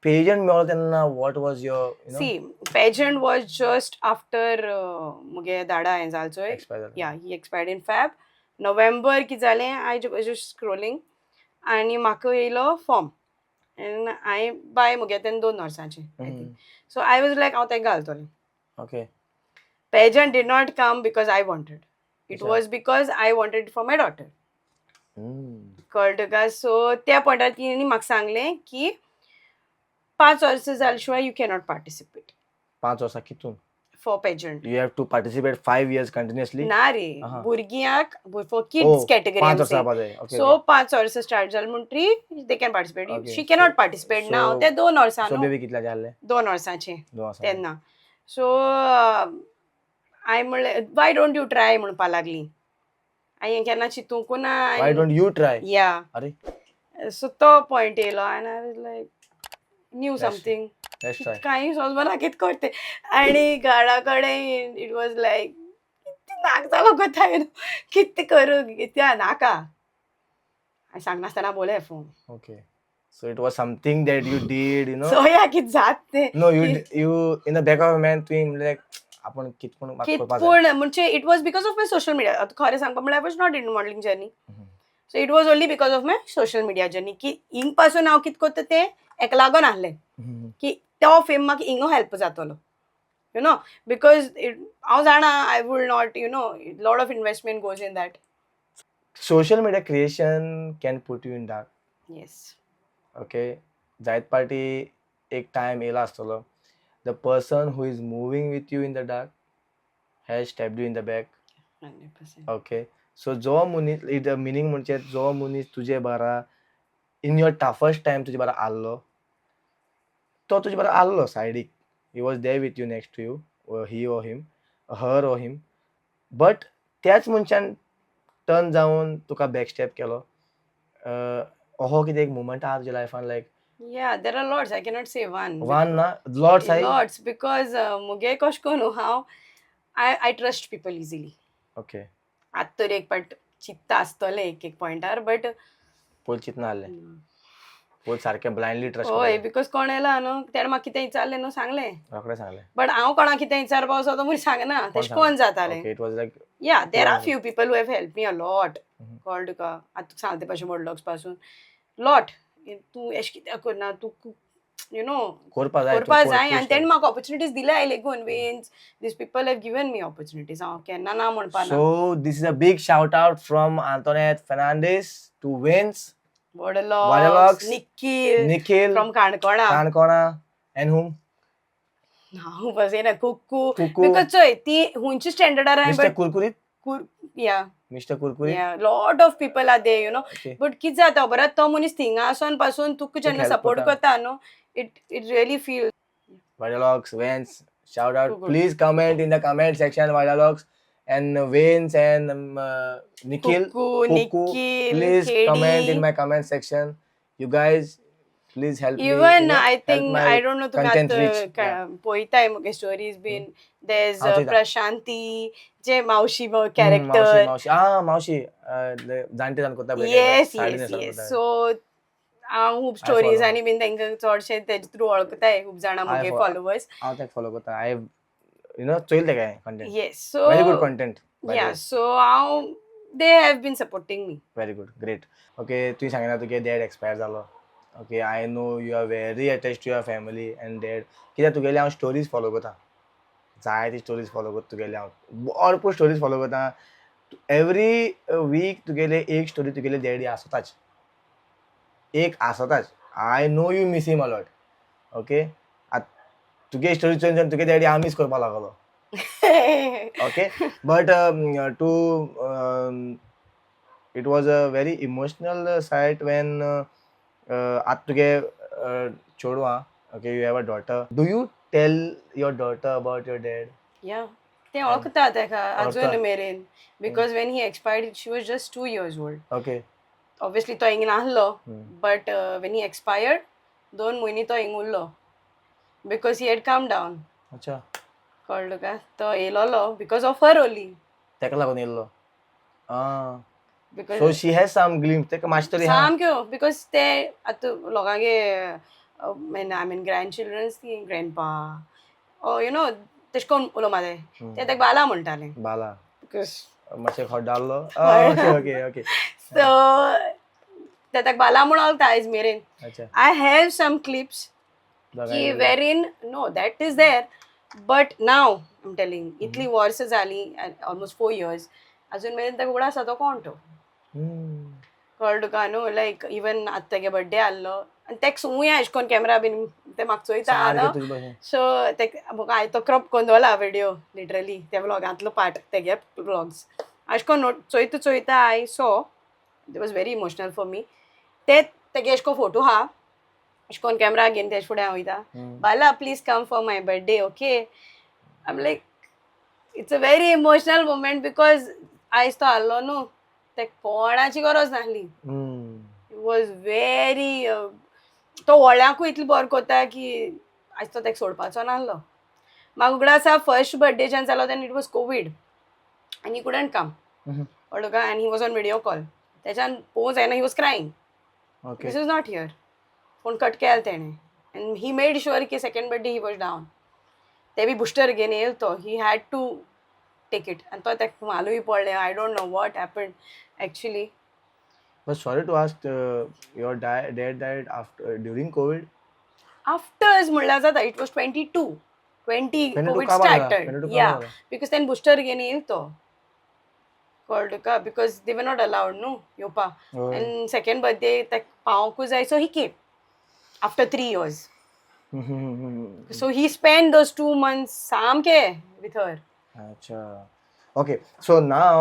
पेजंट मेळ्ळो तेन्ना what was your see pageant was just after मुगे दाडा हें जाल चोय एक्सपायर या he expired in Feb November कितें जालें आय जस्ट स्क्रोलिंग आनी म्हाका येयलो फॉर्म एन्ड हांवें बाय मुगे तेन्ना 2 वर्सांचें I think so I was like हांव तेका घालतलें. Okay pageant did not come because I wanted. It अच्छा. was because I wanted it for my daughter. कळ्ळें तुका सो त्या पॉयंटार तिणें म्हाका सांगलें की 5 वर्सां जाले शिवाय यू कॅनॉट पार्टिसिपेट 5 वर्सां कितून for pageant. you have to participate 5 years continuously. ना रे आहा. भुरग्यांक फॉर Oh, किड्स कॅटेगरी 5 वर्सां जाय. ओके सो 5 वर्सां स्टार्ट जालें म्हणटरी they can participate. Okay. She cannot participate now So- ते 2 वर्सां सो न्हू बेबी कितल्याचे आहले 2 वर्सांचें 2 वर्सां तेन्ना सो हांवें म्हणलें वाय डोंट यू ट्राय म्हणपा लागली हांवें केन्ना चिंतूंकू ना why don't you try या अरे सो तो पॉयंट येयलो आनी I was like new Yes. Something let's try काही समजना कितें करते आनी घरा कडेन इट वॉज लायक कितें नाक जालो कोता कितें करूं कितें नाका हांवें सांगनासतना बोले phone okay So it was something that you did, you know. So yeah, कित जात ते No, you in the back of your mind तुवें like आपण कितपूण म्हाका करपा जाय. कितपूण म्हणजे it was because of my social media. आता खरें सांगपा म्हळ्यार I was not in modelling journey. So it was only because of my social media journey की हिंग पासून हांव कितें करता तें हेका लागून आहलें की तो फेम म्हाका हिंगो हेल्प जातलो. You know, because हांव जाणा I would not, you know, lot of investment goes in that. Social media creation can put you in dark. Yes. Okay, जायत पार्टी एक टाइम येयला आसतलो. The person who is moving with you in the dark has stabbed you in the back. 100%. Okay, so जो मनीस it meaning म्हणजे जो मनीस तुजे बारा in your toughest time तुजे बारा आल्लो तो तुजे बारा आल्लो सायडीक. He was there with you, next to you, or he or him, her or him, but त्याच मनशान टर्न जावन तुका बॅकस्टॅप केलो. अहो कितें एक मुमेंट आहा तुज्या लायफान लायक Yeah, there are lots. I cannot say one. One ना लॉट्स आहाय. Lots, because मुगे कशें करून हांव I trust people easily. Okay, आतां तर एक पाट चित्ता आसतलें एक पॉयंटार, बट पयलीं चिंतना आहलें. पयलीं सारकें ब्लायंडली ट्रस्ट हय, करतालें. बिकॉज कोण येयला न्हू तेणें म्हाका कितें विचारलें न्हू सांगलें. रोखडें सांगलें. बट हांव कोणाक कितें विचारपा वचो तो मुरी सांगना. तेशें कोन्न जातालें. Okay, it was like Yeah, there are Yeah. few people who have helped me a lot. Called तुका आतां सांगता भाशेन मोडलॉग्स पासून lot. तूं एश कित्याक करना, तूं you know करपा जाय. करपा जाय, आनी तेणें म्हाका ऑपॉर्च्युनिटीज दिल्याय लेगून. Means these people have given me opportunities. हांव केन्ना ना म्हणपा ना. So this is a big shout out from Antoinette Fernandez to Vince, Vodalogs, Vodalogs, Nikhil from काणकोणा. Kankona, and whom? हांव बसयना कुक्कू. Cuckoo. बिकॉज चोय ती हुंची स्टँडर्डार हाय. Mr. Kurkurit? या Mr. Kurkurit? Yeah, lot of people are there, you know. Okay. But कितें जाता बरं, तो मनीस थिंगा आसून पासून तुका जेन्ना help सपोर्ट करता. करता न्हू, it really feels. Vodalogs, Vince, shout out. Good. Please comment in the comment section, Vodalogs and Vince and Nikhil. Cuckoo, Nikhil, Please KD. comment in my comment section. You guys, please help me. Even I help think my I don't know तुम्ही content reach. आता पळयताय मुगे stories been. There's हांव चोयता. प्रशांती जे मावशी मावशी character. मावशी जाणटे जाण कोता येस सो हांव खूब स्टोरीज follow. आनी बीन तांकां चडशे तेजे थ्रू वळखताय खूब जाणां मुगे follow. फॉलोवर्स. हांव तेका फॉलो करता. आय चोयल तेका content. Yes so Very good content. Yeah so हांव they have been supporting me. Very good, great. Okay, तुवें सांगिना तुगे डॅड एक्सपायर जालो. Okay, I know you are very attach to your family and dad. कित्याक तुगेले हांव stories follow करता. जायती स्टोरीज फॉलो करता तुगेले हांव. भरपूर स्टोरीज फॉलो करता. एवरी वीक तुगेले एक स्टोरी तुगेले डॅडी आसताच. एक आसताच. आय know you miss him a lot. Okay, तुगे स्टोरी चोवन तुगे डॅडी हांव मिस करपा लागलो. Okay, but to it was a very emotional side when at tuge chodu ha. Okay, you have a daughter. Do you tell your daughter about your dad? Yeah, ते वळखता तेका वळखता. अजून मेरेन. Because when he expired she was just 2 years old. Okay. Obviously तो हिंग नासलो, but when he expired 2 म्हयने तो हिंग उरलो. Because he had come down. अच्छा, कळ्ळो का? तो येयलोलो बिकॉज ऑफ हर ओनली. तेका लागून येयल्लो. Because So she has some glimpse. तेका मातशी तरी हा. सामक्यो बिकॉज ते आतां लोकांगे आय मीन ग्रँड चिल्ड्रन्स ती ग्रँडपा यू नो तेश कोन्न उलोवपा जाय. ते ताका बाला म्हणटाले. बाला बिकॉज मातशें खोड्डाल्लो. Okay okay. सो ते ताका बाला म्हणून वळखता आयज मेरेन. अच्छा. I have some clips की wherein no that is there, but now I'm telling इतली वर्स जाली almost 4 years अजून मेरेन ताका उगडास आसा तो कोण तो. कळ्ळो तुका न्हू. लायक इवन आतां तेगे बर्थडे आहलो आनी तेका सुया एश कोन्न कॅमेरा बीन ते म्हाका चोयता न्हू. सो तेका म्हाका हांवें तो क्रॉप कोन्न दवरला व्हिडिओ लिटरली त्या व्लॉगांतलो पार्ट तेगे व्लॉग्स. अशें कोन्न Choyta I saw it was very emotional for me. ते तेगे एश कोन्न फोटो आहा एश कोन्न कॅमेरा घेवन तेजे फुडें हांव वयता. Bala please come for my birthday. Okay, I am like it's a very emotional moment because आयज तो आहलो न्हू ते कोणाची गरज नासली. इट वॉज व्हेरी तो व्हडल्याकूय इतली बरो कोत्ता की आयज तो तेका सोडपाचो नासलो. म्हाका उगडास आसा फर्स्ट बर्थडे जेन्ना जालो तेन्ना इट वॉज कोवीड आनी ही कुडंट कम. कळ्ळो का? आनी he was on video call. त्याच्यान पोवूंक जायना. He was crying. Okay. This is not here. पूण कट केला तेणें एंड ही मेड शुअर की second birthday he was down ते बी बुस्टर घेवन येयल तो he had to take it आनी तो ताका मालूय पडलें I don't know what happened actually But sorry to ask, your dad died after during COVID. Afters म्हणल्यार जाता इट वॉज 22 कोविड कामाक लागला. स्टार्टेड 22 या कामाक लागला. बिकॉज तेन्ना बुस्टर घेवन येयल तो कळ्ळें तुका because they were not allowed न्हू येवपा होय. आनी सेकंड बर्थडे ताका पावोंकूच जाय सो ही came after 3 years so he spent those 2 months सामके with her Acha. Okay, so now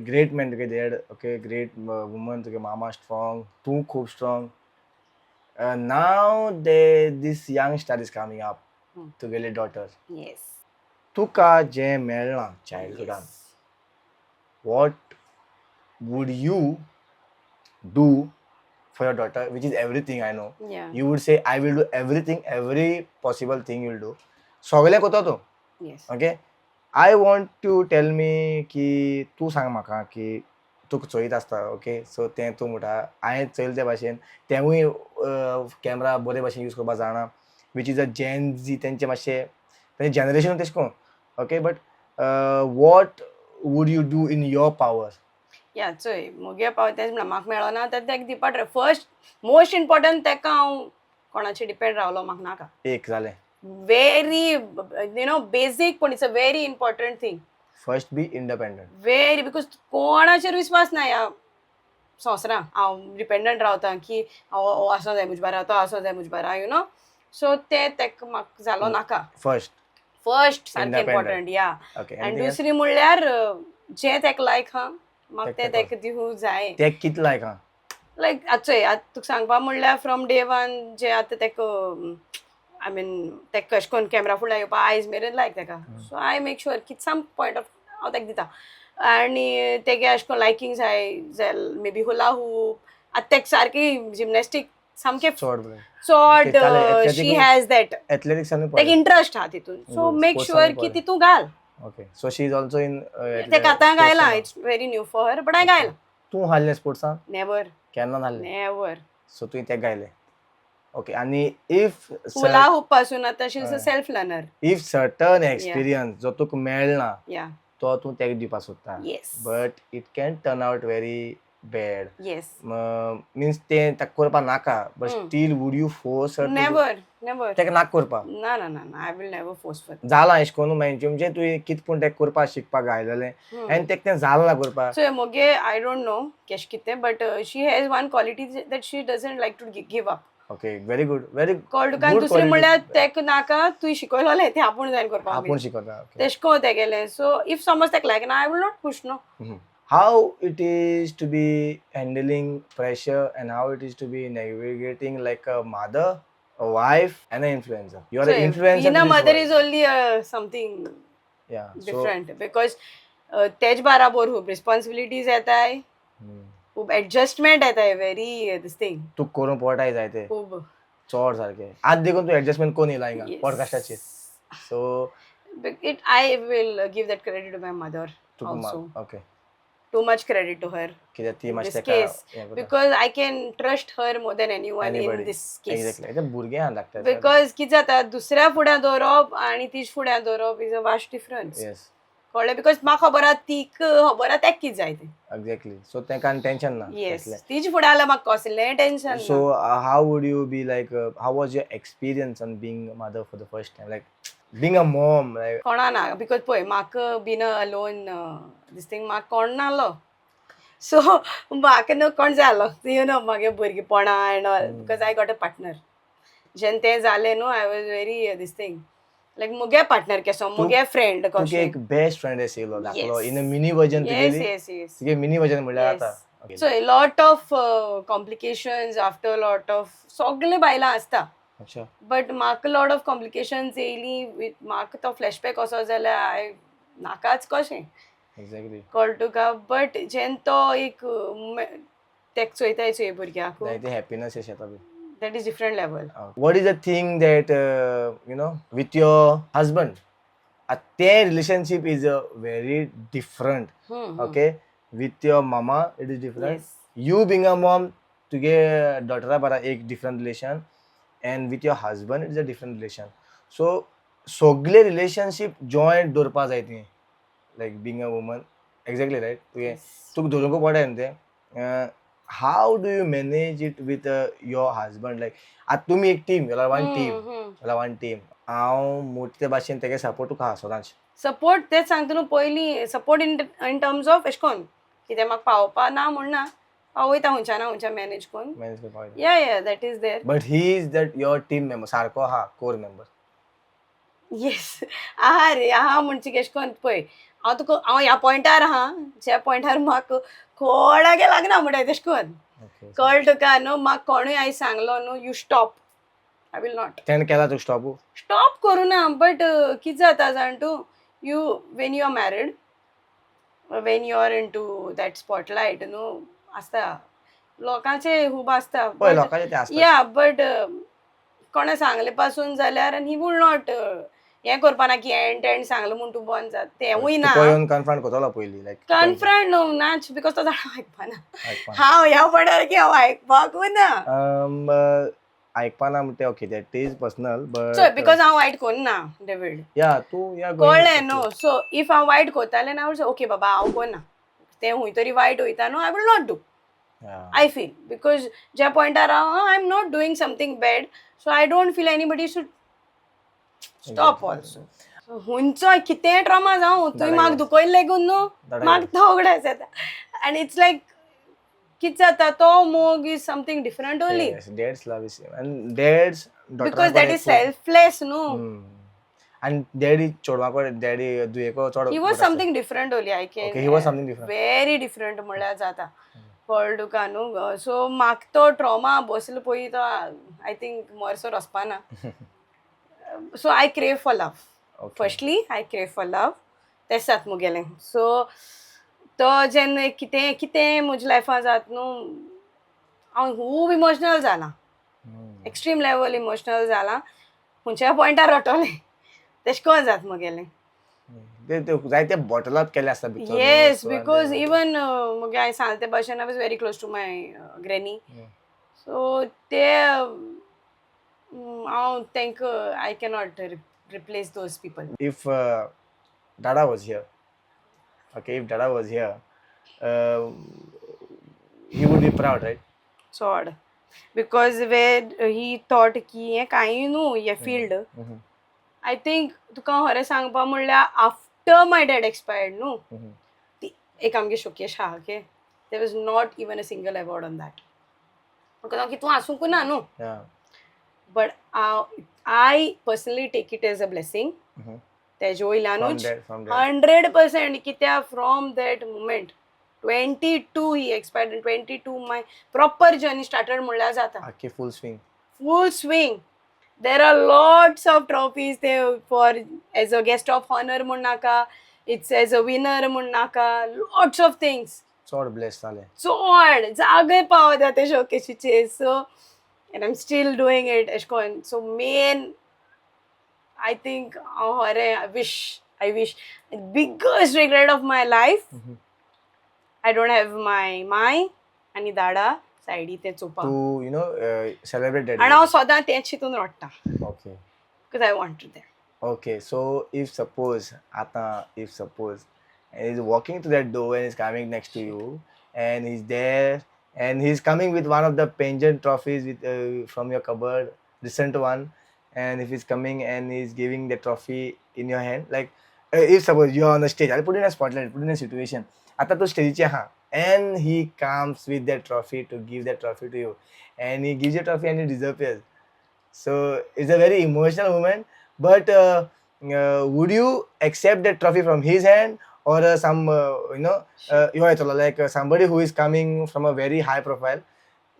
great man तुगे dad, okay, great woman तुगे mama strong, तू खूब strong. Now this young star is coming up, तुगेली daughter. yes तुका जे मेळना childhoodan, what would you do for your daughter, which is everything I know. yeah You would say I will do everything, every possible thing you'll do. सगळें कोतो तूं. yes okay I want to tell me की तूं सांग म्हाका की तुका चोयत आसता ओके सो तें तूं म्हणटा हांवें चयलें ते भाशेन तेवूय कॅमेरा बरे भाशेन यूज करपाक जाणा वीच इज अ जेन जी तेंचें मातशें तेंचें जनरेशन तेशें कोन्न okay but what would you do in your power yeah चोय मुगे पाव तेच म्हणा म्हाका मेळना तर तेका दिवपाक फर्स्ट मोस्ट इम्पॉर्टंट तेका हांव कोणाचेर डिपेंड रावलो म्हाका नाका एक जालें very you know basic पण it's a very important thing first be independent very because कोणाचेर विश्वास ना ह्या संवसारांत हांव डिपेंडंट रावता की हो आसो जाय मुजे बारा तो आसो जाय मुजे बारा यू नो सो ते तेका म्हाका जालो नाका फर्स्ट फर्स्ट सारकें Independent. इम्पॉर्टंट या ओके आनी दुसरी म्हणल्यार जें तेका लायक हा म्हाका तेका तें तेका दिवूं जाय ते कितलें लायक आहा लायक आतां तुका सांगपा म्हणल्यार फ्रॉम डे वन जे आतां तेका आय मीन तेका कशें करून कॅमेरा फुडल्यान येवपा आयज मेरेन लायक तेका सो आय मेक शुअर की सम पॉयंट ऑफ हांव तेका दिता आनी तेगे अशें करून लायकींग जाय मे बी हुला हूप आतां तेका सारकी जिमनॅस्टीक सामकें चड बरें चड Okay, चालेल, शी हॅज दॅट एथलेटिक्सानूय तेका इंट्रस्ट हा तितून सो Good. मेक Sports शुअर आणि की बरें. तितून घाल okay so she is also in तेका आतां गायला it's very new for her but हांवें गायला तूं हारलें स्पोर्ट्सान नेवर केन्ना नासलें नेवर सो तुवें तें गायलें ओके आनी इफ हुला हूप पासून आतां she is a self learner if certain experience जो तुका मेळना या तो तूं तेका दिवपाक सोदता yes but it can turn out very bad yes means तें ताका करपाक नाका but still would you force never never तेका नाका करपाक ना ना ना ना I will never force for जाला एशें कोन्न म्हणजे तुवें कितें पूण तेका करपाक शिकपाक घायलेलें आनी तेका तें जालें ना करपाक सो मोगे आय डोंट नो केश कितें but she has one quality that she doesn't like to give up okay very good very कळ्ळें तुका दुसरें म्हणल्यार तेका नाका तुवें शिकयलोलें तें आपूण जाय करपाक आपूण शिकयता ओके तेश को तें गेलें सो इफ समज तेका लायक ना I will not push no how it is to be handling pressure and how it is to be navigating like a mother, a wife, and an influencer. You are an influencer. being a to this mother world. is only something yeah. different because तेज बराबर खूब responsibilities येताय खूब adjustment येताय very this thing तू करून पडटाय जाय ते खूब चड सारकें आज देखून तू एडजस्टमेंट कोण येयला हिंगा पॉडकास्टाचेर सो it I will give that credit to my mother also okay too much credit to her कित्याक ती in मातशी this तेका case because I can trust her more than anyone in this case exactly ते भुरगे आहा धाकटे because कितें जाता दुसऱ्या फुड्यान दवरप आनी तीज फुड्यान दवरप is a vast difference yes कळ्ळें बिकॉज म्हाका खबर आहा तीक खबर आहा तेका कितें जाय तें एक्झॅक्टली सो तेका आनी टेन्शन ना येस तीज फुडें आल्यार म्हाका कसलें tension so how would you be like how was your experience on being a mother for the first time like being a mom like कोणा ना बिकॉज पळय म्हाका बीन अलोन दिस थिंग म्हाका कोण नाहलो सो म्हाका न्हू कोण जालो यू नो म्हागे भुरगेपणा and all because I got a partner जेन्ना तें जालें न्हू I was very this thing like मुगे पार्टनर केसो मुगे फ्रेंड तुका कशें एक बेस्ट फ्रेंड आशिल्लो दाखलो Yes. In a mini version yes तुगेली येस येस तुगे मिनी वर्जन म्हणल्यार Yes. आता सो a lot of complications after a lot of सगळे बायलां आसता अच्छा बट म्हाका लॉट ऑफ कॉम्प्लिकेशन्स येयली विथ म्हाका तो फ्लॅशबॅक असो जाल्यार आय नाकाच कशें एक्झॅक्टली कळ्ळें तुका बट जेन्ना तो एक तेका चोयताय चोय भुरग्याक जायते हॅपीनेस येता be that is different level what is the thing that you know with your husband their relationship is very different okay with your mama it is different Yes. you being a mom तुगे डॉटरा बारा एक different relation and with your husband it's a different relation so सगळे relationship joint दवरपा जाय ती like being a woman exactly right तुगे तुका धरूंक पडटा न्ही तें how do you manage it with your husband like आतां तुमी एक टीम युआर वन टीम हांव मोठे भाशेन तेगे सपोर्ट तुका आहा सदांच सपोर्ट तेच सांगता न्हू पयलीं सपोर्ट इन टर्म्स ऑफ एश कोन कितें म्हाका पावपा ना म्हणना पावयता खंयच्यान मॅनेज कोन्न मॅनेज करपा या that is there but he is that your team member सारको आहा कोर मेंबर येस आहा रे आहा म्हणचे केश कोन्न पळय हांव ह्या पॉयंटार आहा ज्या पॉयंटार म्हाका कोणागे लागना म्हणटा तेश कोन्न कळ्ळ तुका न्हू म्हाका कोणूय आयज सांगलो न्हू you stop I will not तेणें केला तुका स्टॉप करू ना बट कितें जाता जाण तूं you when you are married when you are into that spotlight न्हू आसता लोकांचे खूब आसता पळय लोकांचे ते आसता या बट कोणा सांगले पासून जाल्यार आनी ही वूल नॉट हें करपा ना की एंड सांगलें म्हूण तूं बंद जाता तेंवूय ना तुका येवन कन्फ्रंट करतलो पयलीं लायक कन्फ्रंट न्हू नाच बिकॉज तो जाणा आयकपा ना हांव ह्या पडार की हांव आयकपाकूय ना आयकपा ना म्हणटा okay that is personal but so because हांव वायट कोन्ना डेवीड या तूं या कळ्ळें न्हू सो इफ हांव वायट कोत्तालें ना ओके बाबा हांव कोन्ना तें खूंय तरी वायट वयता न्हू I will not do I feel because ज्या पॉइंटार I'm not doing something bad so I don't feel anybody should stop also हुंचो कितें ट्रॉमा जावं तुवें म्हाका दुखयलें लेगून न्हू म्हाका तो उगडास येता आनी इट्स लायक कितें जाता तो मोग is something different only dad's love is same and dad's because that is selfless न्हू and daddy चोडवा कोडे daddy दुयेको चोड he was something different only I can okay he was something different very different म्हणल्यार जाता कळ्ळ तुका न्हू सो म्हाका तो trauma बसलो पळय तो आय थिंक मोरसोर वचपाना so I crave for love firstly I crave for love तेच जात मुगेलें सो तो जेन्ना कितें कितें म्हज्या लायफान जाता न्हू हांव खूब इमोशनल जाला एक्स्ट्रीम लेवल इमोशनल जाला खंयच्या पॉयंटार रटोलें तेश कोन्न जाता मुगेलें जायते बॉटलात केले आसता येस बिकॉज इवन मुगे हांवें सांगले ते भाशेन I was very close to my granny so ते हांव तांकां I cannot replace those people if dada was here okay if dada was here he would be proud right चोड बिकॉज वेर ही थॉट की हें कांय न्हू हे field I think तुका खरें सांगपा म्हणल्यार आफ्टर माय डॅड एक्सपायर्ड न्हू ती एक आमगे शोकेश आहा okay there was not even a single award on that म्हाका कितू आसूंक ना न्हू yeah but I personally take it as a blessing तेजे वयल्यानूच from that 100% कित्याक from that moment 22 he expired 22 my proper journey started म्हणल्यार जाता okay full swing full swing. There are lots of trophies there for as a guest of honor Munaka. It's as a winner Munaka. Lots of things. चोड blessed जाले चोड जागे पावता ते शोकेशीचे so and I'm still doing it एशकोन so main I think I wish the biggest regret of my life I don't have my आणि दाडा सायडी ते चोपा to you know celebrate that आणि हांव सदां तेच चिंतून रडटा okay because I wanted that. okay so if suppose and he's walking to that door and he's coming next to you and he's there and he's coming with one of the pageant trophies with from your cupboard recent one and if he's coming and he's giving the trophy in your hand like if suppose you're on the stage I'll put in a spotlight put in a situation आता तो स्टेजीचे आहा and he comes with that trophy to give that trophy to you and he gives you a trophy and he disappears so it's a very emotional moment but would you accept that trophy from his hand or some like somebody who is coming from a very high profile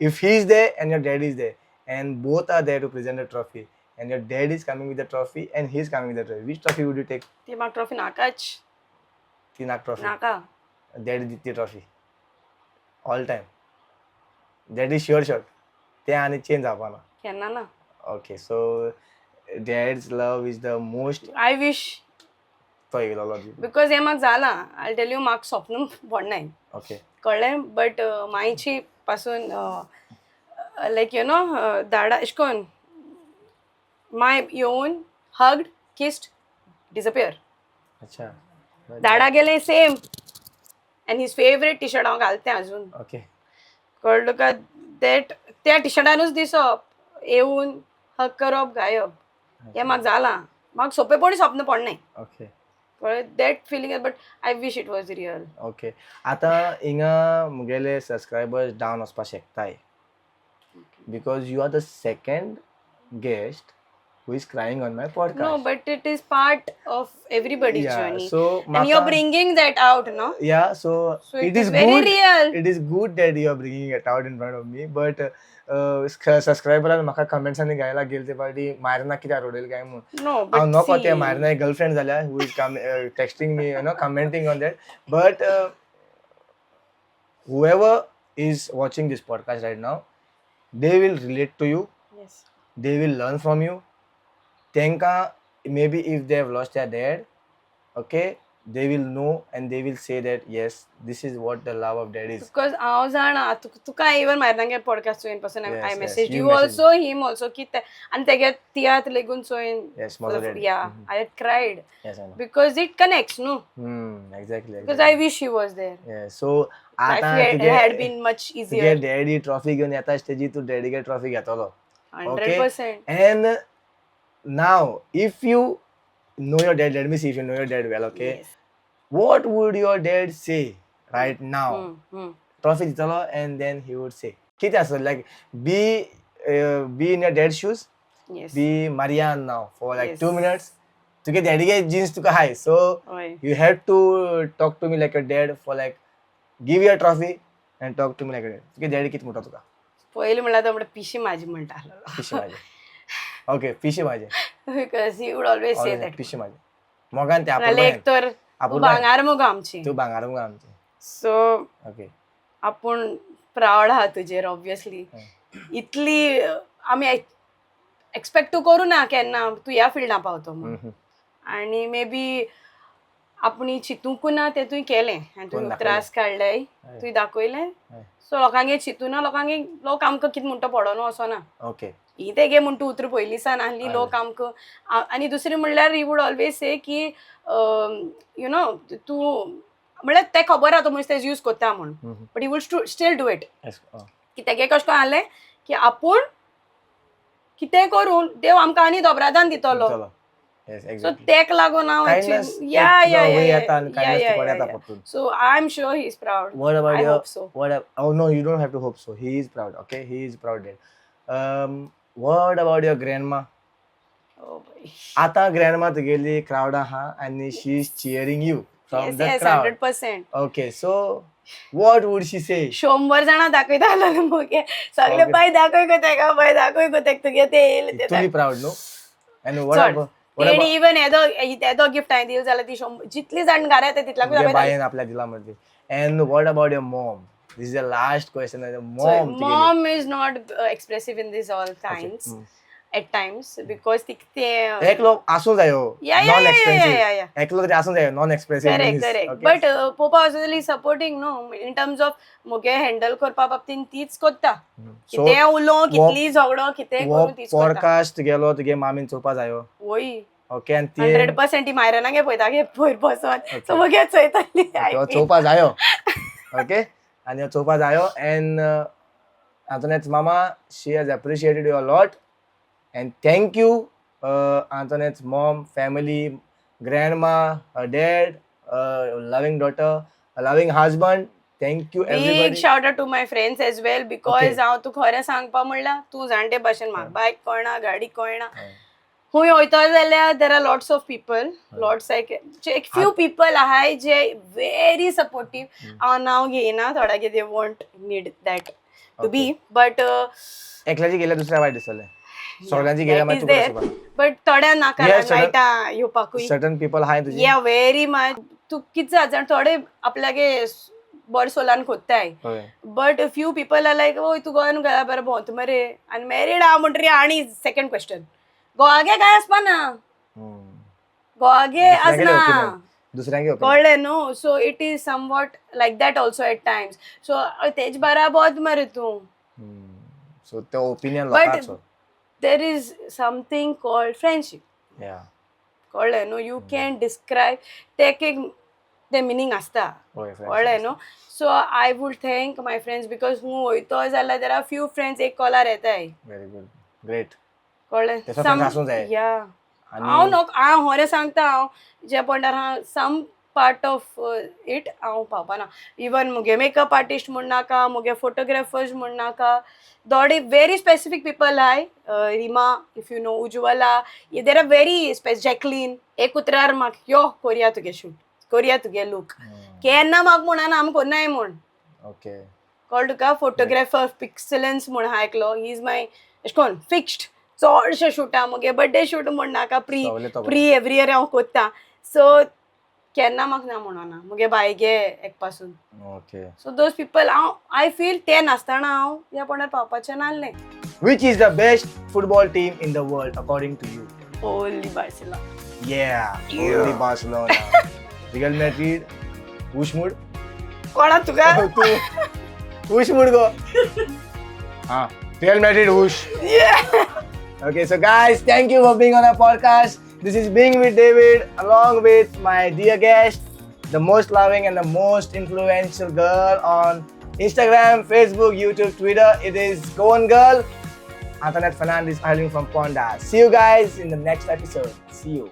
if he is there and your dad is there and both are there to present the trophy and your dad is coming with the trophy and he is coming with the trophy which trophy would you take ती म्हाका trophy नाकाच ती नाक trophy नाका dad is the trophy all time that is sure shot ते आणि change जावपाना केन्ना ना okay so dad's love is the most I wish तो येयलो बिकॉज हें म्हाका जालां आय टेल यू म्हाका स्वप्न पडनाय okay कळ्ळें बट मायची पासून like you know, Dada Ishkon, my own hugged, kissed, disappear. अच्छा. Dada गेले same, and his favorite T-shirt हांव घालतें अजून. Okay. कळलं का that त्या टी-शर्टानूच दिसप, येऊन हग करप, गायब. हें म्हाका जालां. म्हाका सोंपेपणी स्वप्न पडनाय. Okay. कळ्ळें that feeling is, but I wish it was real. Okay. आता हिंगा मुगेले subscribers down वचपा शकताय. Because you are the second guest who is crying on my podcast. No, but it is part of everybody's Yeah, journey. so And you're Maka- bringing that out, no? Yeah, so So it it is is very good. real. It is good that you are bringing it out in front of me. But subscriber म्हाका comments आनी घायला गेलते party मारना कित्याक रोडयले काय म्हणून. No, हांव but नको see, ते मारना गर्लफ्रेंड जाल्या who is texting me, commenting on that. But whoever is watching this podcast right now, they will relate to you. yes. They will learn from you. Tenka, maybe if they have lost their dad, okay, they will know and they will say that yes, this is what the love of dad is. Because हांव जाणा तुका even मारनागे podcast चोयन पासून Yes, I yes, messaged you you messaged also, him also की and तेगे तियात lagoon चोयन. Yes, mother dad. Yeah, I had cried Yes, I know. because it connects, no? Exactly. Because exactly. I wish he was there. Yeah, so Life आता had been much तुगे easier. Daddy trophy घेऊन येता स्टेजी तू डॅडीगे trophy घेतलो. 100%. And now, if you know your dad, let me see if you know your dad well, okay? Yes. What would your dad say right now? Trophy jitalo, and then he would say, "Kiti aso like be in your dad's shoes, Yes. be Marianne now for like Yes. 2 minutes. To get daddy get jeans to high, so Oy. you have to talk to me like a dad for like give you a trophy and talk to me like a dad. To get daddy kit मोठा तुका पयलीं म्हणल्यार तो म्हणटा पिशी माझी म्हणटालो. पिशी माझे. Okay, पिशी माझे. Because he would always say that. पिशी माझे. मोगान ते नाल्यार एक तर तूं आपूण भांगार मुगो आमची. तू भांगार मग आमचे. सो Okay. आपूण प्रावड आहा तुजेर ऑब्वियसली. इतली आमी एक्सपेक्ट तूं करूं ना केन्ना तूं ह्या फिल्डां पावतो म्हणून. आनी मे बी आपुणी चिंतूंकू ना तें तुवें केलें आनी तुवें दाखयलें. त्रास काडले तुवें दाखयलें. सो लोकांगे चिंतूना लोक आमकां कितें म्हणटा पडोनो वचोना. Okay. ही तेगे म्हण तूं उतर पयलीं सान आहली लोक आमकां आनी दुसरें म्हणल्यार ही वूड ऑलवेज से की यू नो तूं म्हणल्यार तें खबर आहा तो मनीस तेजो यूज कोत्ता म्हूण but he would still do it. Yes. Oh. की तेगे कशें करून आहलें की आपूण कितें करून देव आमकां आनी दोबरादान दितलो. चलो. Yes, सो exactly. तेक लागून हांव Kindness, या way येता आणि kindness तुका येता परतून. So I am sure he is proud. What about I your? hope so. Oh no, you don't have to hope so. He is proud. Okay, he is proud dad. What about your grandma? Oh boy. आता grandma तुगेली crowd आहा and she is cheering you from Yes, the yes, crowd. 100%. Okay, so what would she say? 100 जाणां दाखयता आसलो मुगे सगळे Okay. Bye दाखय गो तेका बाय दाखय गो तेका तुगे ते येयले ते Totally proud, no? And what चड. about? What तेणी about? इवन येदो गिफ्ट हांवें दिलो जाल्यार ती 100 जितली जाण घरा येता तितल्याकूच तुगे हांवें बायेन आपल्या दिला म्हणजे. And what about your mom? This is the last question. Mom. तुगेली. Mom is not expressive in this all Okay. Times at times because ते एकलो आसूं जायो. Yeah, yeah, non yeah, expressive. yeah, yeah. एकलो तरी आसूं जायो नॉन एक्सप्रेसिव. करेक्ट बट पोपा was really supporting no in terms of मुगे हँडल करपा बाबतींत तीच कोत्ता. So, कितें उलोवं कितली झगडो कितें करून तीच कोत्ता. पॉडकास्ट गेलो तुगे मामीन चोवपा जायो. वय ओके आणि ती 100% ती मायराना गे पळयता गे पयर बसोन सो मुगे चोयताली. चोवपा जायो. ओके आणि चोवपा जायो and Antoinette's mama, she has appreciated you a lot and thank you Antoinette's mom, family, grandma, her dad, loving daughter, a loving husband. Thank you Big everybody. shout out to my friends as well because Okay. हांव तू खरें सांगपा म्हणल्यार तू जाणटे भाशेन म्हाका bike कळना गाडी कळना खूंय वयता जाल्यार there are lots of people lots like एक फ्यू पीपल आहाय जे व्हेरी सपोर्टीव. हांव नांव घेयना थोड्यागे they want need that to be but एकल्याची गेल्या दुसऱ्या वाईट दिसले. सगळ्यांची गेल्या मागीर तुका कशें पडटा? बट थोड्या नाका Yes, sir. लायटा येवपाकूय Certain people हाय तुजी. या व्हेरी मच तू कितें जाता थोडे आपल्यागे बड सोलान खोदताय. होय. But few people are like ओय तू गोंयान गेला बरें भोंवत मरे आनी मॅरीड आहा म्हणटरी आनी सेकंड क्वेश्चन गोवागे काय आसपाना गोवागे आसना दुसऱ्यांगे कळ्ळें न्हू. So it is somewhat like that also at times. So तेज बराबोद मरे तूं So the opinion But lokacho. there is something called friendship. Yeah. कळ्ळें न्हू यू कॅन डिस्क्रायब तेक एक ते मिनींग आसता Okay, friendship कळ्ळें न्हू so I would thank my friends because हूं वयतो जाल्यार देर आर फ्यू फ्रेंड्स एक कॉलार येताय Very good. Great. कळ्ळें तेसो friends आसूंक जाय. या आनी- हांव नको हांव होरें सांगता हांव जे पॉयंटार हांव सम पार्ट ऑफ इट हांव पावपाना इवन मुगे मेकअप आर्टिस्ट म्हूण नाका मुगे फोटोग्राफर्स म्हूण नाका थोडे व्हेरी स्पेसिफीक पीपल आहाय Rima if you know Ujwala there are very Jacqueline एक उतरार म्हाका यो कोरया तुगे शूट कोरया तुगे लूक केन्ना म्हाका म्हणना आमी कोन्नाय म्हूण Okay. कळ्ळें तुका फोटोग्राफर पिक्सलन्स म्हूण आयकलो ही इज माय एश कोन्न फिक्स्ड चडशे शूटा मुगे बर्थडे शूट म्हूण नाका सवले तो प्री एवरी इयर हांव कोत्ता सो केन्ना म्हाका ना म्हणना मुगे बायगे एक पासून Okay. सो दोज पीपल हांव आय फील ते नासतना हांव ह्या पोंडार पावपाचें नासलें Which is the best football team in the world according to you? Only Barcelona Yeah. Only Barcelona. Real Madrid. Whoosh mood? कोणा तुका तू whoosh mood go. हाँ. Real Madrid whoosh. Okay, so guys, thank you for being on our podcast. This is Being with David, along with my dear guest, the most loving and the most influential girl on Instagram, Facebook, YouTube, Twitter. It is Goan Girl, Antoinette Fernandez, hailing from Ponda. See you guys in the next episode. See you.